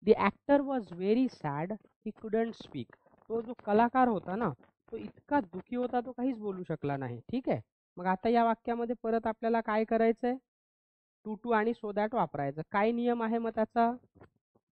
The actor was very sad. He couldn't speak. तो जो कलाकार होता ना, तो इतका दुःखी होता, तो काहीच बोलू शकला नाही. ठीक आहे. मग आता या वाक्यामध्ये परत आपल्याला काय करायचंय? टू आणि सो दॅट वापरायचं. काय नियम आहे मग त्याचा?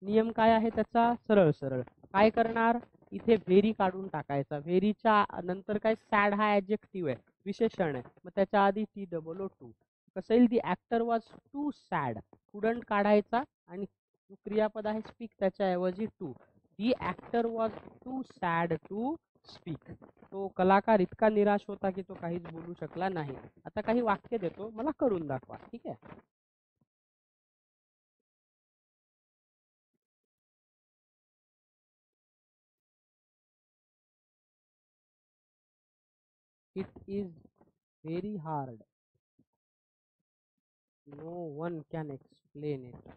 नियम काय आहे त्याचा? सरळ सरळ काय करणार? इथे व्हेरी काढून टाकायचा. व्हेरीच्या नंतर काय? सॅड हा ॲजेक्टिव्ह आहे, विशेषण आहे. मग त्याच्या आधी TOO. कसं येईल? The actor was too sad. Couldn't काढायचा आणि क्रियापद आहे स्पीक, त्याच्याऐवजी to. The actor was too sad to speak. तो कलाकार इतका निराश होता की तो काहीच बोलू शकला नाही. आता काही वाक्य देतो, मला करून दाखवा. ठीक आहे. It is very hard. No one can explain it.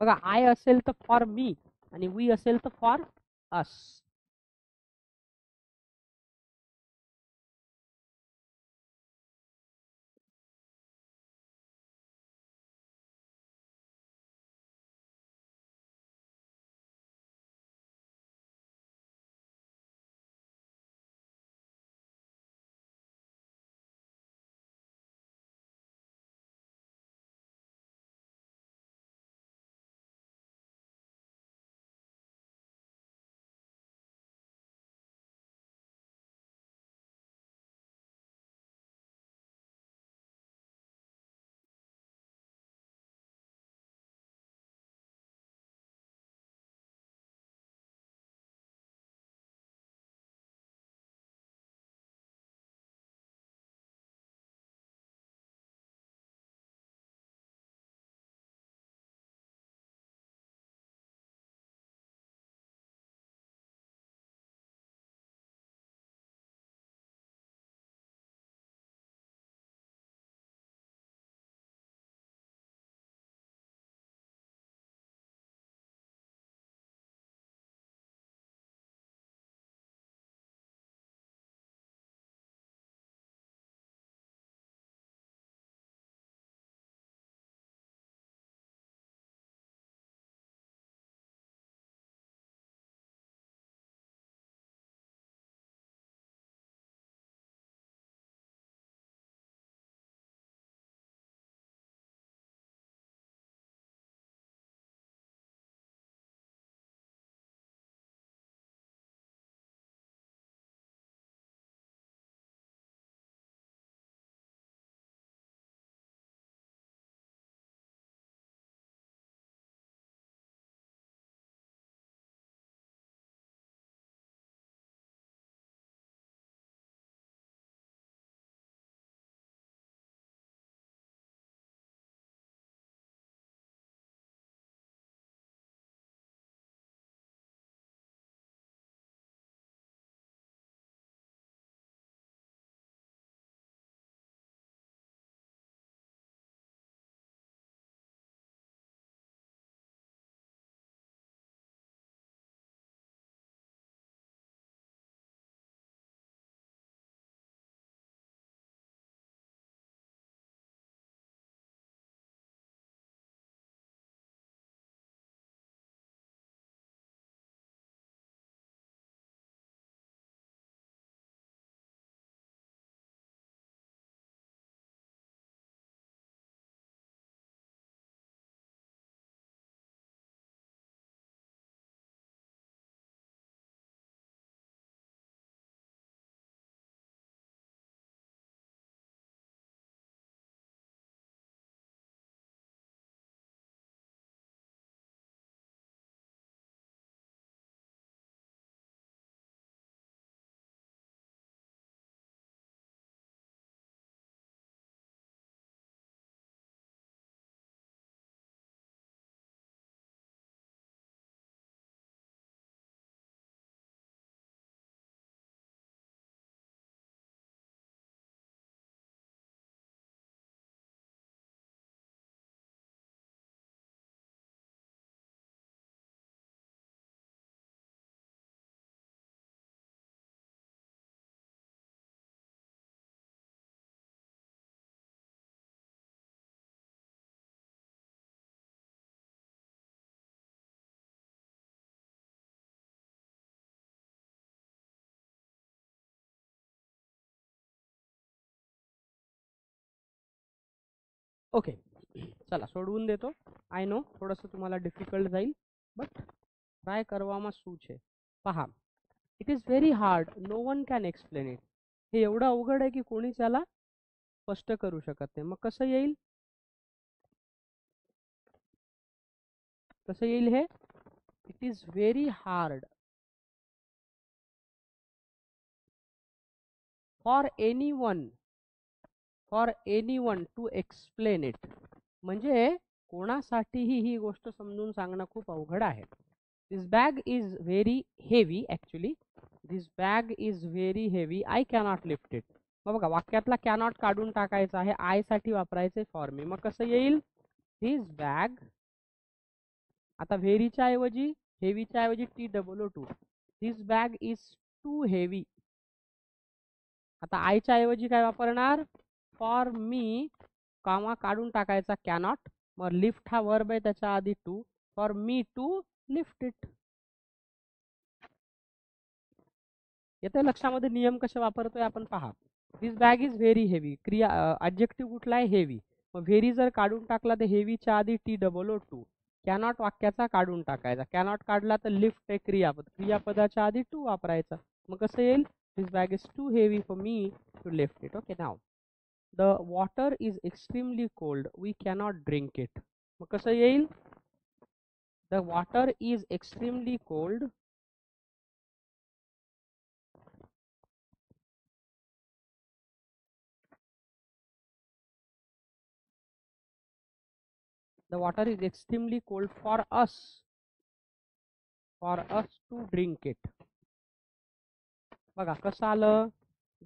बघा, आय असेल तर फॉर मी आणि वी असेल तर फॉर अस. ओके, चला सोडवून देतो. आय नो थोडंसं तुम्हाला डिफिकल्ट जाईल, बट ट्राय કરવામાં શું છે पहा. It is very hard, no one can explain it. हे एवढं अवघड आहे की कोणीच याला स्पष्ट करू शकत नाही. मग कसं येईल, कसं येईल हे? It is very hard for anyone to explain it. म्हणजे कोणासाठीही ही गोष्ट समजून सांगणं खूप अवघड आहे. This bag is very heavy. Actually this bag is very heavy, I cannot lift it. मग बघा, वाक्यातला कॅनॉट काढून टाकायचा आहे, आय साठी वापरायचे फॉर मी. मग कसं येईल, दिस बॅग, आता व्हेरीच्या ऐवजी, हेवीच्या ऐवजी TOO. This bag is too heavy. आता आयच्या ऐवजी काय वापरणार, फॉर मी, कामा काढून टाकायचा कॅनॉट. मग लिफ्ट हा वर्ब आहे, त्याच्या आधी to, for me to lift it. येते लक्षामध्ये नियम कसे वापरतोय आपण पहा. This bag is very heavy, क्रिया ॲडजेक्टिव्ह कुठला आहे, हेवी. मग व्हेरी जर काढून टाकला तर हेवीच्या आधी TOO. कॅनॉट वाक्याचा काढून टाकायचा, कॅनॉट काढला तर लिफ्ट आहे क्रियापद, क्रियापदाच्या आधी टू वापरायचा. मग कसं येईल, this bag is too heavy for me to lift it. Okay, now the water is extremely cold, we cannot drink it. मग कसं येईल, the water is extremely cold, the water is extremely cold for us to drink it. बघा कसं आलं,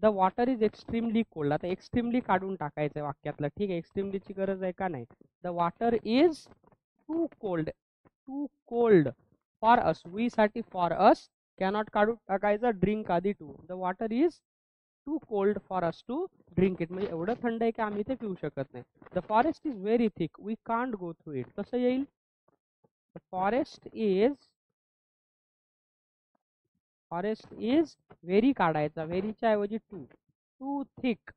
the water is extremely cold. आता extremely काढून टाकायचं वाक्यातलं, ठीक आहे, एक्स्ट्रीमलीची गरज आहे का नाही. The water is too cold for us, we साठी फॉर अस, कॅनॉट काढून टाकायचं, ड्रिंक आधी to. The water is too cold for us to drink it. म्हणजे एवढं थंड आहे की आम्ही ते पिऊ शकत नाही. The forest is very thick, we can't go through it. कसं येईल, द फॉरेस्ट इज व्हेरी काढायचा, व्हेरीच्या ऐवजी टू थिक,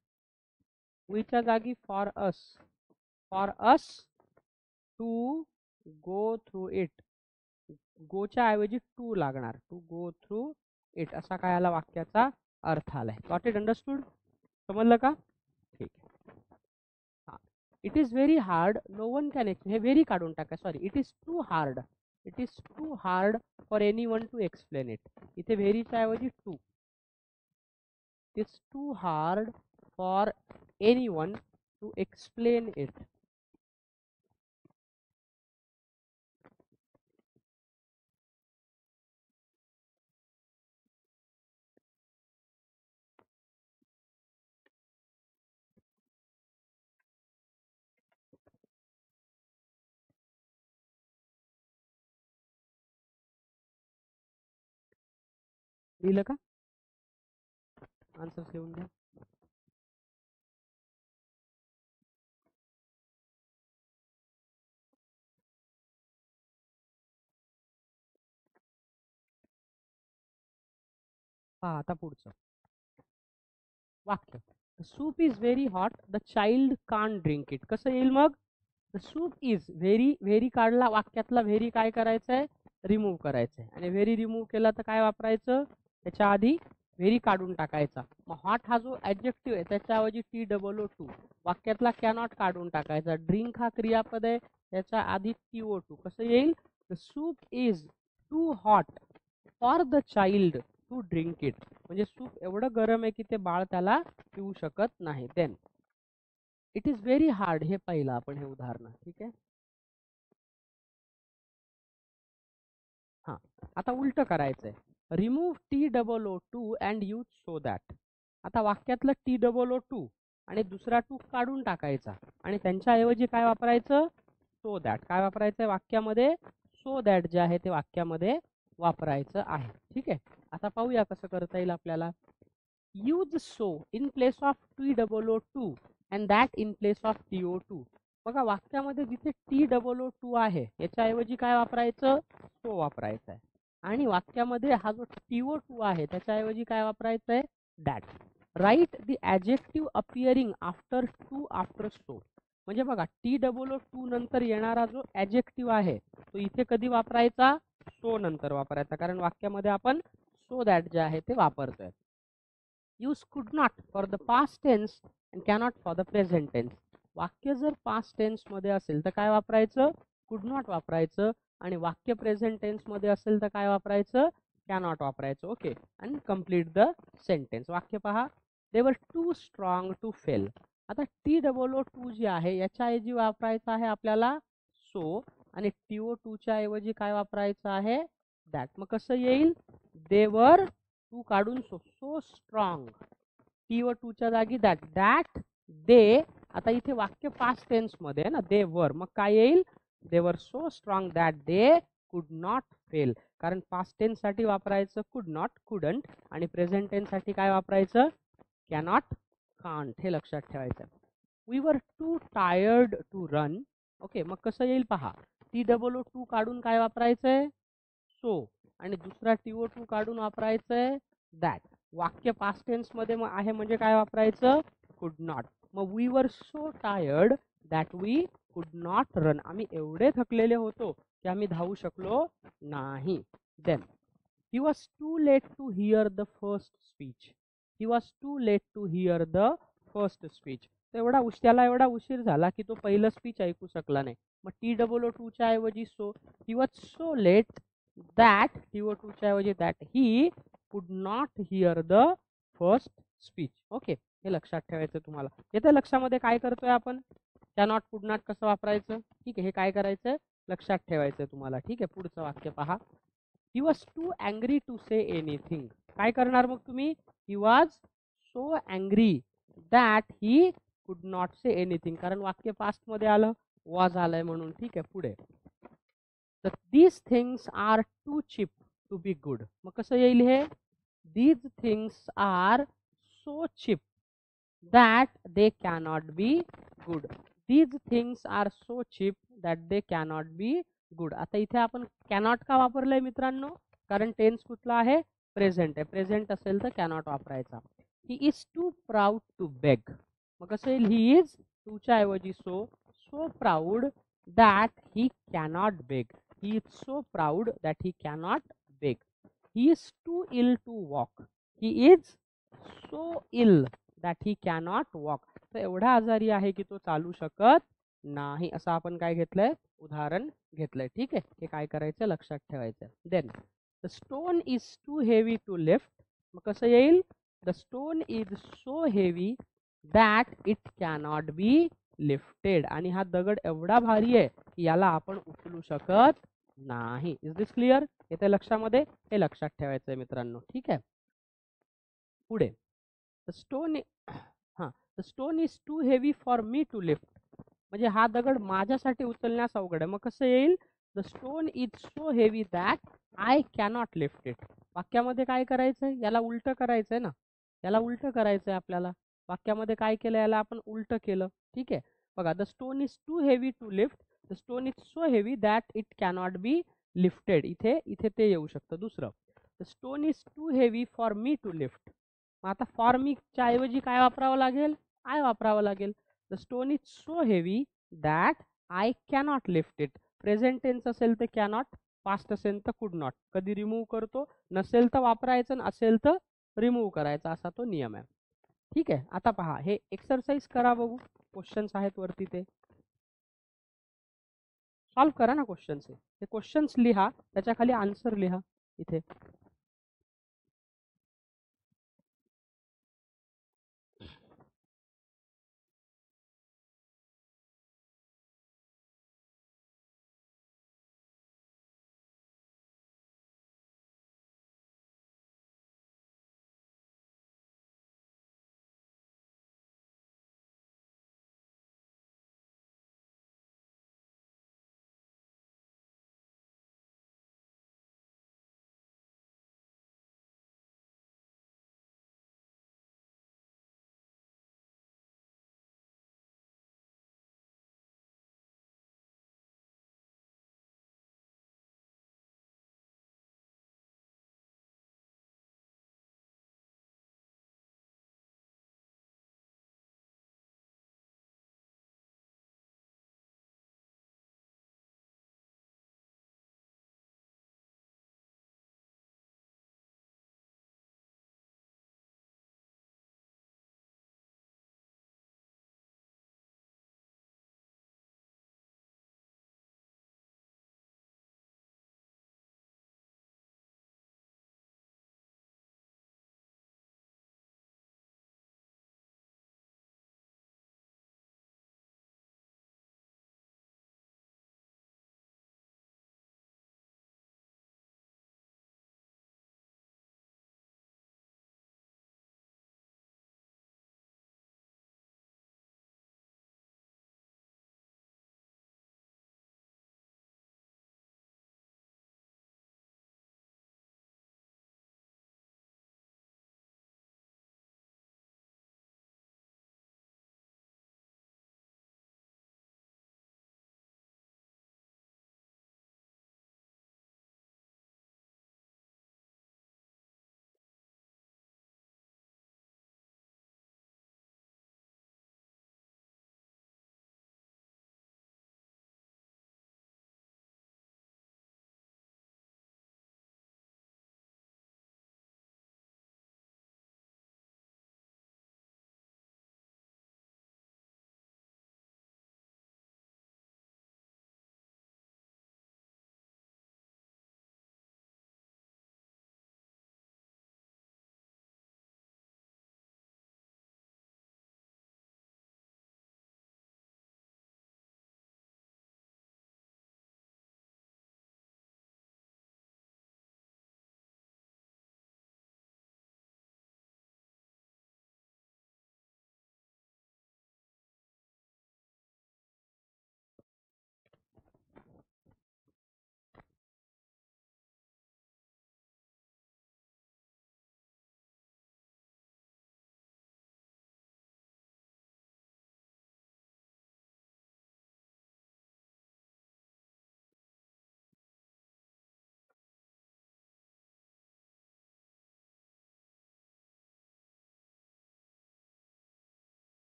वीच्या जागी for us to go through it. गोच्या ऐवजी टू लागणार, टू गो थ्रू इट, असा काय आला वाक्याचा अर्थ आलाय. गॉट इट, अंडरस्टूड, समजलं का? ठीक आहे. हां, it is very hard, no one can explain. हे व्हेरी काढून टाका, sorry, it is too hard for anyone to explain it. इथे व्हेरीच्या ऐवजी too. It's too hard for anyone to explain it. लिहिलं का? आन्सर्स लिहून द्या. हा, आता पुढचं वाक्य, the soup is very hot, the child can't drink it. कसं येईल मग, द सूप इज व्हेरी काढला, वाक्यातला व्हेरी काय करायचंय, रिमूव्ह करायचंय. आणि व्हेरी रिमूव्ह केला तर काय वापरायचं, त्याच्या आधी व्हेरी काढून टाकायचा. मग हॉट हा जो ॲडजेक्टिव्ह आहे त्याच्याऐवजी TOO. वाक्यातला कॅनॉट काढून टाकायचा. ड्रिंक हा क्रियापद आहे, त्याच्या आधी TOO. कसं येईल, the soup is too hot for the child to drink it. म्हणजे सूप एवढं गरम आहे की ते बाळ त्याला पिऊ शकत नाही. Then it is very hard, हे पहिलं आपण हे उदाहरण, ठीक आहे. हां, आता उलट करायचंय, remove TOO and use so that. आता वाक्यातलं TOO आणि दुसरा टू काढून टाकायचा आणि त्यांच्याऐवजी काय वापरायचं, सो दॅट. काय वापरायचंय वाक्यामध्ये, सो दॅट जे आहे ते वाक्यामध्ये वापरायचं आहे. ठीक आहे, आता पाहूया कसं करता येईल आपल्याला. Use so in place of TOO and that in place of TOO. बघा वाक्यामध्ये जिथे TOO आहे याच्याऐवजी काय वापरायचं, सो वापरायचं आहे. आणि वाक्यामध्ये हा जो TOO आहे त्याच्याऐवजी काय वापरायचं आहे, that. Write the adjective appearing after two after so. म्हणजे बघा TOO नंतर येणारा जो ॲजेक्टिव्ह आहे तो इथे कधी वापरायचा, सो नंतर वापरायचा, कारण वाक्यामध्ये आपण सो दॅट जे आहे ते वापरतोय. Use could not for the past tense and cannot for the present tense. वाक्य जर पास्ट टेन्स मध्ये असेल तर काय वापरायचं, कुड नॉट वापरायचं, आणि वाक्य प्रेझेंट टेन्स मध्ये असेल तर काय वापरायचं, कॅनॉट वापरायचं. ओके, आणि कंप्लीट द सेंटेन्स. वाक्य पहा, दे were to strong to fail. आता TOO जे आहे याच्याऐवजी वापरायचं आहे आपल्याला सो, आणि TO2 च्या ऐवजी काय वापरायचं आहे, दॅट. मग कसं येईल, दे वर टू काढून सो स्ट्रॉंग, TO2 च्या जागी दॅट, दॅट दे. आता इथे वाक्य पास्ट टेन्स मध्ये आहे ना, दे वर, मग काय येईल, दे वर so strong that they could not fail. कारण पास्ट टेन्स साठी वापरायचं कुड नॉट, कुडंट, आणि प्रेझेंट टेन्स साठी काय वापरायचं, कॅनॉट, कांट. हे लक्षात ठेवायचं. We were too tired to run. Okay, मग कसं येईल पहा, TOO काढून काय वापरायचंय, सो, आणि दुसरा TO2 काढून वापरायचंय दॅट. वाक्य पास्ट टेन्स मध्ये आहे म्हणजे काय वापरायचं, कुड नॉट. मग we were so tired that we could not run. आम्ही एवढे थकलेले होतो की आम्ही धावू शकलो नाही. Then he was too late to hear the first speech. He was too late to hear the first speech. त्याला एवढा उशीर झाला की तो पहिलं स्पीच ऐकू शकला नाही. मग TOO च्या ऐवजी so, he was so let that, TO2 च्या ऐवजी that he could not here the first speech. Okay, हे लक्षात ठेवायचं तुम्हाला. येत्या लक्षामध्ये काय करतोय आपण, कॅनॉट, कुड नॉट कसं वापरायचं. ठीक आहे, हे काय करायचं लक्षात ठेवायचं तुम्हाला. ठीक आहे, पुढचं वाक्य पहा, he was too angry to say anything. काय करणार मग तुम्ही, he was so angry that he could not say anything, कारण वाक्य पास्ट मध्ये आलं, वॉज आलंय म्हणून. ठीक आहे, पुढे, तर these things are too cheap to be good. मग कसं येईल हे, these things are so cheap that they cannot be good. These things are so cheap that they cannot be good. आता इथे आपण कॅनॉट का वापरलंय मित्रांनो, कारण टेन्स कुठला आहे, प्रेझेंट आहे. प्रेझेंट असेल तर कॅनॉट वापरायचा. He is too proud to beg. मग कसं येईल, ही इज, टूच्या ऐवजी so, so proud that he cannot beg. He is so proud that he cannot beg. He is too ill to walk. He is so ill that he cannot walk. तर एवढा आजारी आहे की तो चालू शकत नाही, असं आपण काय घेतलंय, उदाहरण घेतलंय. ठीक आहे, हे काय करायचं लक्षात ठेवायचं. Then the stone is too heavy to lift. मग कसं येईल, the stone is so heavy that it cannot be lifted. आणि हा दगड एवढा भारी आहे की याला आपण उचलू शकत नाही. इज दिस क्लिअर, येते लक्षामध्ये, हे लक्षात ठेवायचं आहे मित्रांनो. ठीक आहे, पुढे, द स्टोन, हां, the stone is too heavy for me to lift. म्हणजे हा दगड माझ्यासाठी उचलण्यास अवघड आहे. मग कसं येईल, the stone is so heavy that I cannot lift it. वाक्यामध्ये काय करायचंय, याला उलट करायचंय ना, याला उलट करायचंय आपल्याला. वाक्यामध्ये काय केलं, याला आपण उलट केलं. ठीक आहे, बघा, the stone is too heavy to lift, the stone is so heavy that it cannot be lifted. इथे इथे ते येऊ शकतं. दुसरं, the stone is too heavy for me to lift. मग आता फॉर मी च्या ऐवजी काय वापरावं लागेल, आय वापरावं लागेल. The stone is so heavy that I cannot lift it. Present tense असेल तर कॅनॉट, पास्ट असेल तर कुड नॉट. कधी रिमूव्ह करतो, नसेल तर वापरायचं, असेल तर रिमूव्ह करायचा, असा तो नियम आहे. ठीक आहे, आता पहा, हे एक्सरसाइज करा बघू. क्वेश्चन्स आहेत वरती, ते सॉल्व करा ना क्वेश्चन्स. हे क्वेश्चन्स लिहा, त्याच्या खाली आन्सर लिहा इथे.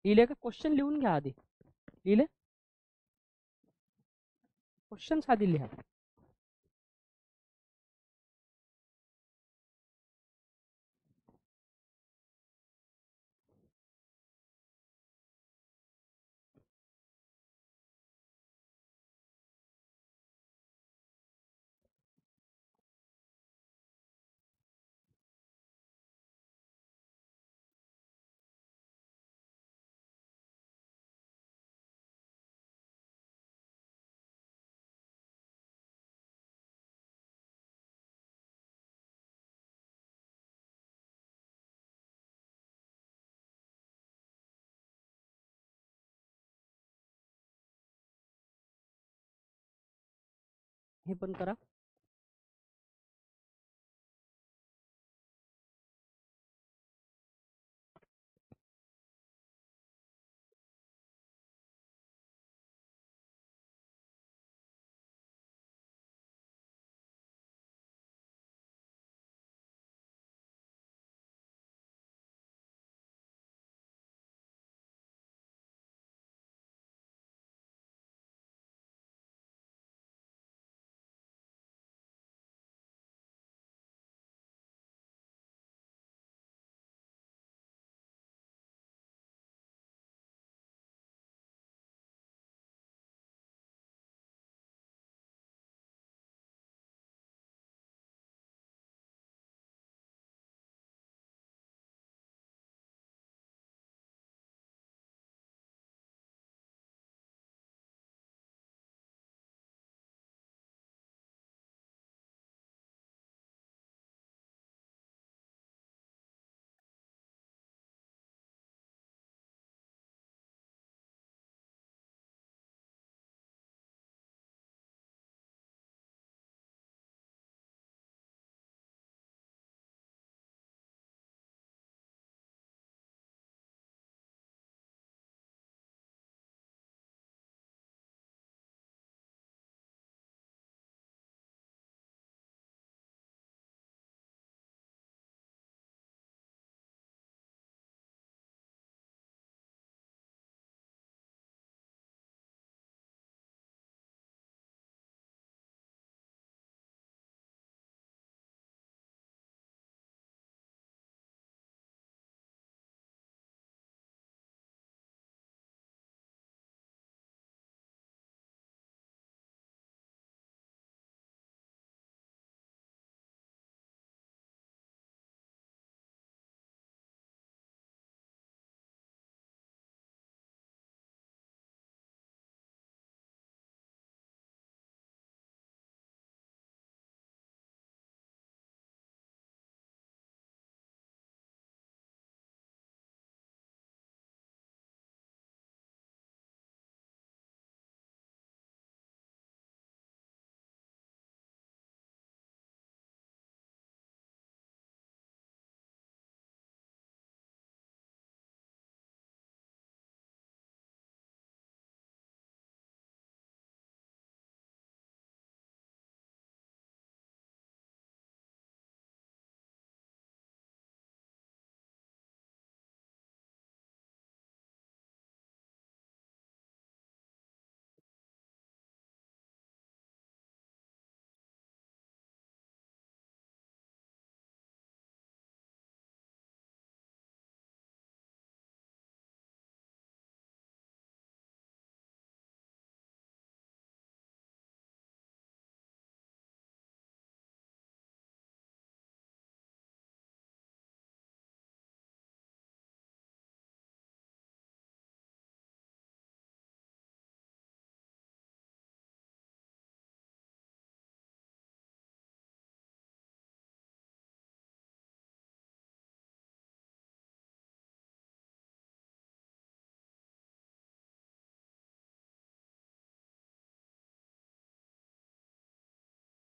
लिहिले का? क्वेश्चन लिहून घ्या आधी. लिहिले? क्वेश्चन आधी लिहा. हे पण करा.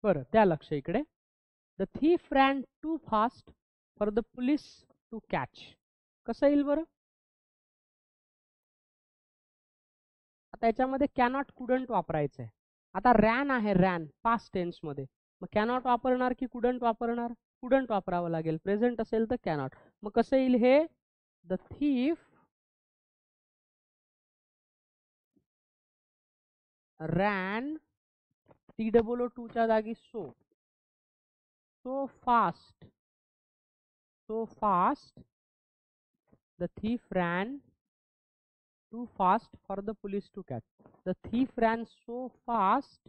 बरं, द्या लक्ष इकडे. The thief ran too fast for the police to catch. कसं येईल बरं? आता याच्यामध्ये कॅनॉट कुडंट वापरायचं आहे. आता रॅन आहे, रॅन पास्ट टेन्स मध्ये, मग कॅनॉट वापरणार की कुडंट वापरणार? कुडंट वापरावं लागेल. प्रेझेंट असेल तर कॅनॉट. मग कसं येईल हे? द थीफ ran TOO च्या जागी so fast the thief ran too fast for the police to catch. The thief ran so fast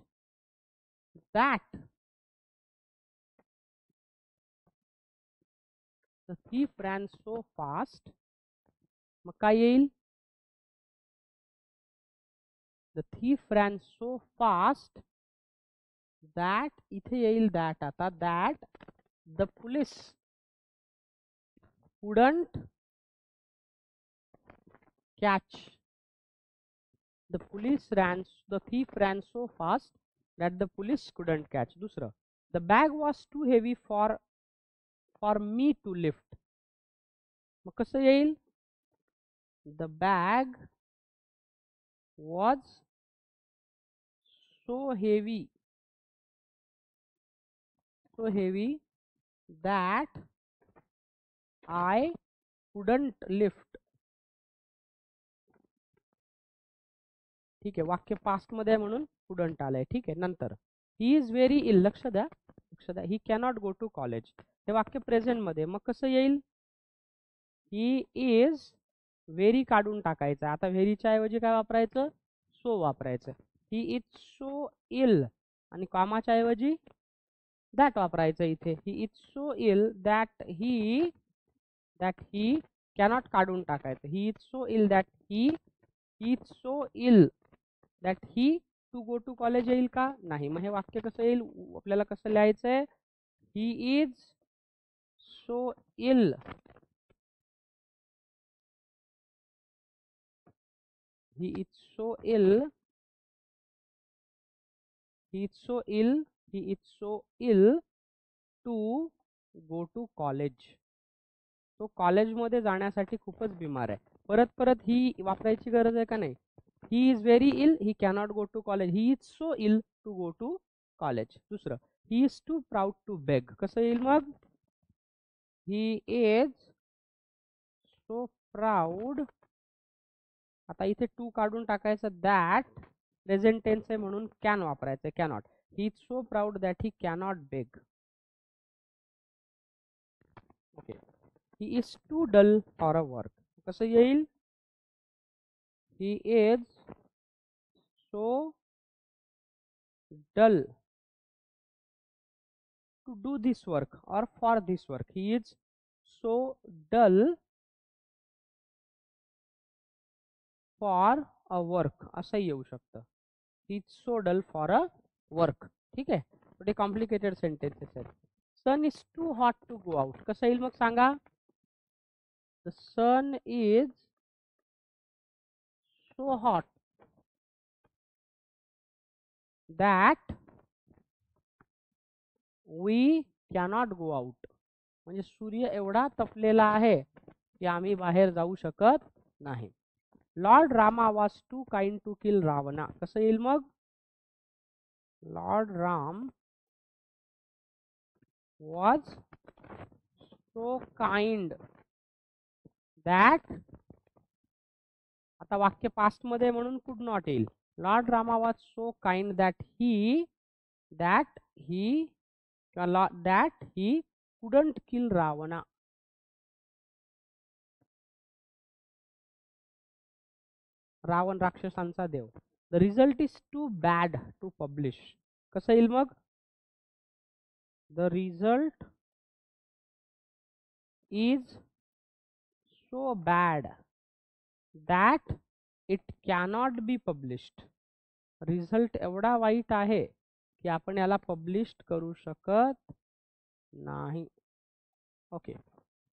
that the thief ran so fast. मग काय येईल? The thief ran so fast that इथे येईल that आता that the police couldn't catch. The thief ran so fast that the police couldn't catch. दुसरं, the bag was too heavy for me to lift. मग कसं येईल? The bag was so heavy that I couldn't lift. ठीक आहे, वाक्य past मध्ये म्हणून couldn't आलंय. ठीक आहे, नंतर ही इज व्हेरी इल. लक्ष द्या. He cannot go to college. हे वाक्य प्रेझेंट मध्ये. मग कसं येईल? ही इज व्हेरी काढून टाकायचं. आता व्हेरीच्या ऐवजी काय वापरायचं? सो वापरायचं. ही इज सो इल आणि कामाच्या ऐवजी दॅट वापरायचं इथे. He is so ill that he cannot काढून टाकायचं. He is so ill that he is so ill that he too go to college येईल का? नाही. मग हे वाक्य कसं येईल? आपल्याला कसं लिहायचंय? He is so ill he is so ill to go to college. तो कॉलेजमध्ये जाण्यासाठी खूपच बिमार आहे. परत ही वापरायची गरज आहे का नाही? He is very ill, he cannot go to college. He is so ill to go to college. दुसरं, he is too proud to beg. कसं येईल मग? He is so proud. आता इथे टू काढून टाकायचं. दॅट प्रेझेंट टेन्स आहे म्हणून कॅन वापरायचं. Cannot. He is so proud that he cannot beg. Okay. He is too dull for a work. कसं येईल? He is so dull to do this work और for this work. He is so dull for a work असं येऊ शकतं. He is so dull for a work. ठीक आहे. थोडे complicated sentences आहेत. Sun is too hot to go out. कसं येईल मग सांगा? The sun is so hot that we cannot go out. म्हणजे सूर्य एवढा तपलेला आहे की आम्ही बाहेर जाऊ शकत नाही. Lord Rama was too kind to kill Ravana. कसं येईल मग? Lord Ram was so kind that. आता वाक्य पास्ट मध्ये म्हणून कुड नॉट येईल. Lord Rama was so kind that he couldn't kill Ravana. Ravan राक्षसांचा देव. The result is too bad to publish. कसं येईल मग? The result is so bad that it cannot be published. Result एवढा वाईट आहे की आपण याला पब्लिश करू शकत नाही. Okay.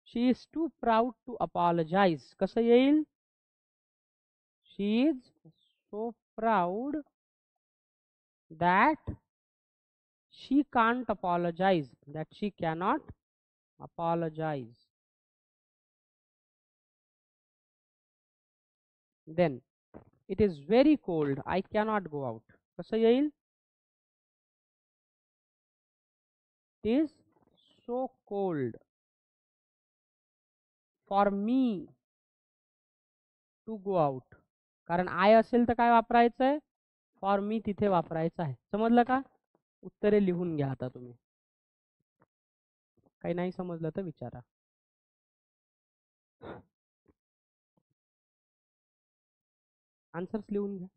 She is too proud to apologise. कसं येईल? She is so proud that she can't apologize, that she cannot apologize. Then it is very cold, I cannot go out. कसं येईल? It is so cold for me to go out. कारण I असेल तर काय वापरायचंय? For me तिथे वापरायचा आहे. समजलं का? उत्तरे लिहून घ्या आता तुम्ही. काही नाही समजलं तर विचारा. आन्सर्स लिहून घ्या.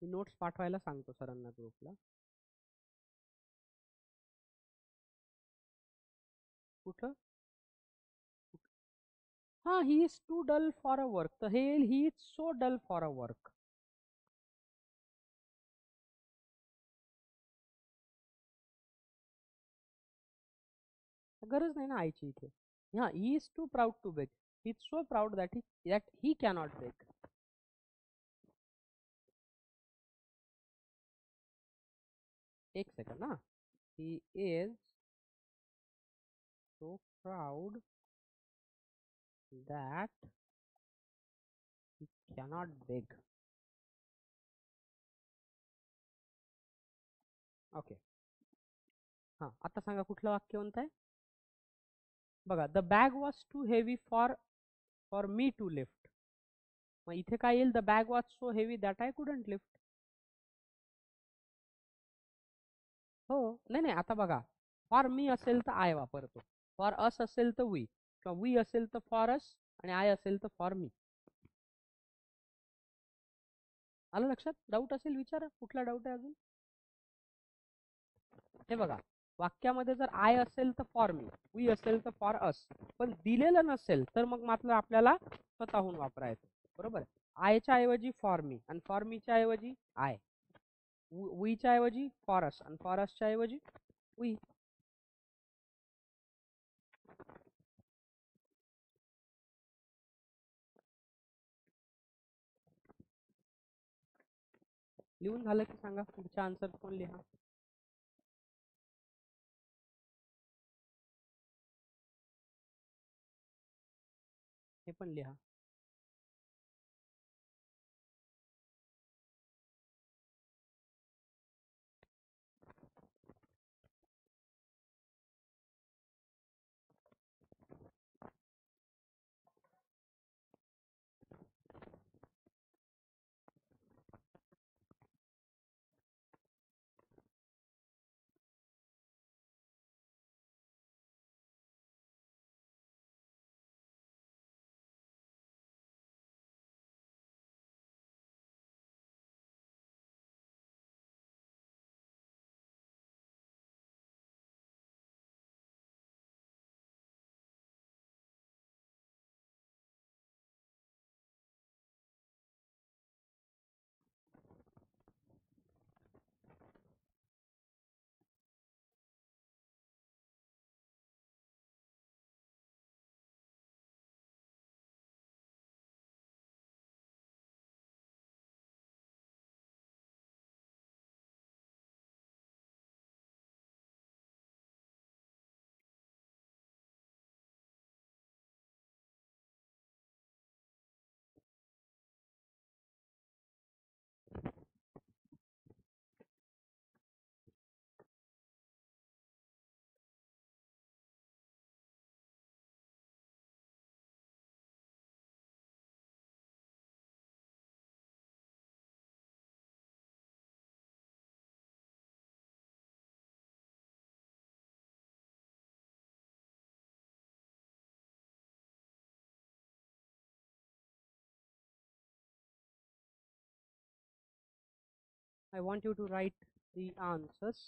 मी नोट्स पाठवायला सांगतो सरांना ग्रुपला. कुठं? हा, he is too dull for a work. तर हे he is so dull for a work. गरज नाही ना आईची इथे. हा, he is too proud to bake. He is so proud that he cannot bake. एक सेकंड ना. He is so proud that he cannot bake. Okay. हा, आता सांगा कुठलं वाक्य कोणतं आहे. बघा, the bag was too heavy for for me to lift. मग इथे काय येईल? The bag was so heavy that I couldn't lift. हो, नाही नाही, आता बघा, फॉर मी असेल तर आय वापरतो, फॉर अस असेल तर वी, किंवा वी असेल तर फॉर अस, आणि आय असेल तर फॉर मी. आलं लक्षात? डाऊट असेल विचारा, कुठला डाऊट आहे अजून? हे बघा, वाक्यामध्ये जर आय असेल तर फॉर मी, वी असेल तर फॉर अस, पण दिलेलं नसेल तर मग मात्र आपल्याला स्वतःहून वापरायचं. बरोबर. आयच्या ऐवजी फॉर मी, आणि फॉर मीच्या ऐवजी आय. वीच्या ऐवजी फॉर अस, आणि फॉर असच्या ऐवजी वी. लिहून झालं की सांगा, पुढच्या आन्सर कोण लिहा. हे पण लिहा. I want you to write the answers.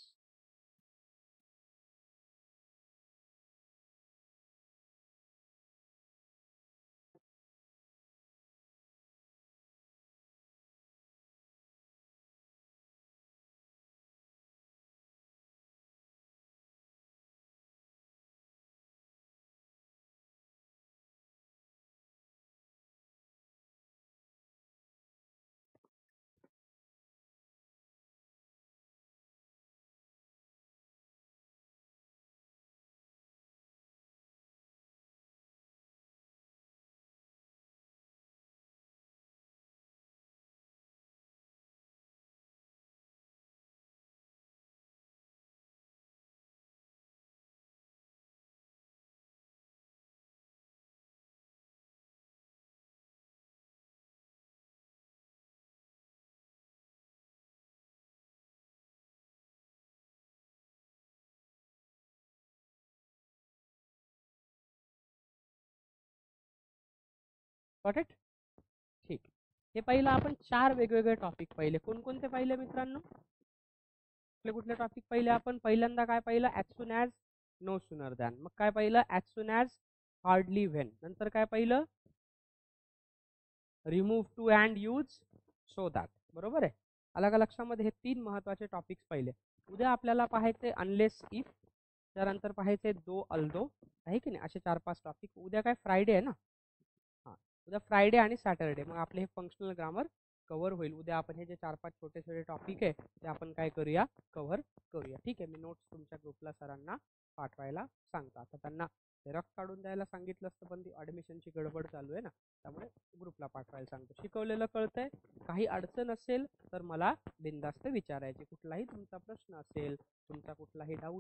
Got it? ठीक. हे पहिलं आपण 4 वेगवेगळे टॉपिक पाहिले. कोणकोणते पाहिले मित्रांनो? कुठले कुठले टॉपिक पाहिले आपण? पहिल्यांदा काय पाहिलं? As soon as, no sooner than. मग काय पाहिलं? As soon as, hardly when. नंतर काय पाहिलं? Remove too and use so that. बरोबर आहे? आला का लक्षामध्ये? हे 3 महत्त्वाचे टॉपिक्स पाहिले. उद्या आपल्याला पाहायचे अनलेस इफ, त्यानंतर पाहायचे दो अल्दो, आहे की नाही? असे 4-5 टॉपिक. उद्या काय फ्रायडे आहे ना? हां, उद्या फ्रायडे आणि सॅटरडे. मग आपले हे फंक्शनल ग्रामर कव्हर होईल. उद्या आपण हे जे 4-5 छोटे छोटे टॉपिक आहे ते आपण काय करूया? कव्हर करूया. ठीक आहे? मी नोट्स तुमच्या ग्रुपला सरांना पाठवायला सांगतो. आता त्यांना झेरॉक्स काढून द्यायला सांगितलं असतं, पण ती ॲडमिशनची गडबड चालू आहे ना, त्यामुळे ग्रुपला पाठवायला सांगतो. शिकवलेलं कळतंय? काही अडचण असेल तर मला बिनधास्त विचारायची. कुठलाही तुमचा प्रश्न असेल, तुमचा कुठलाही डाऊट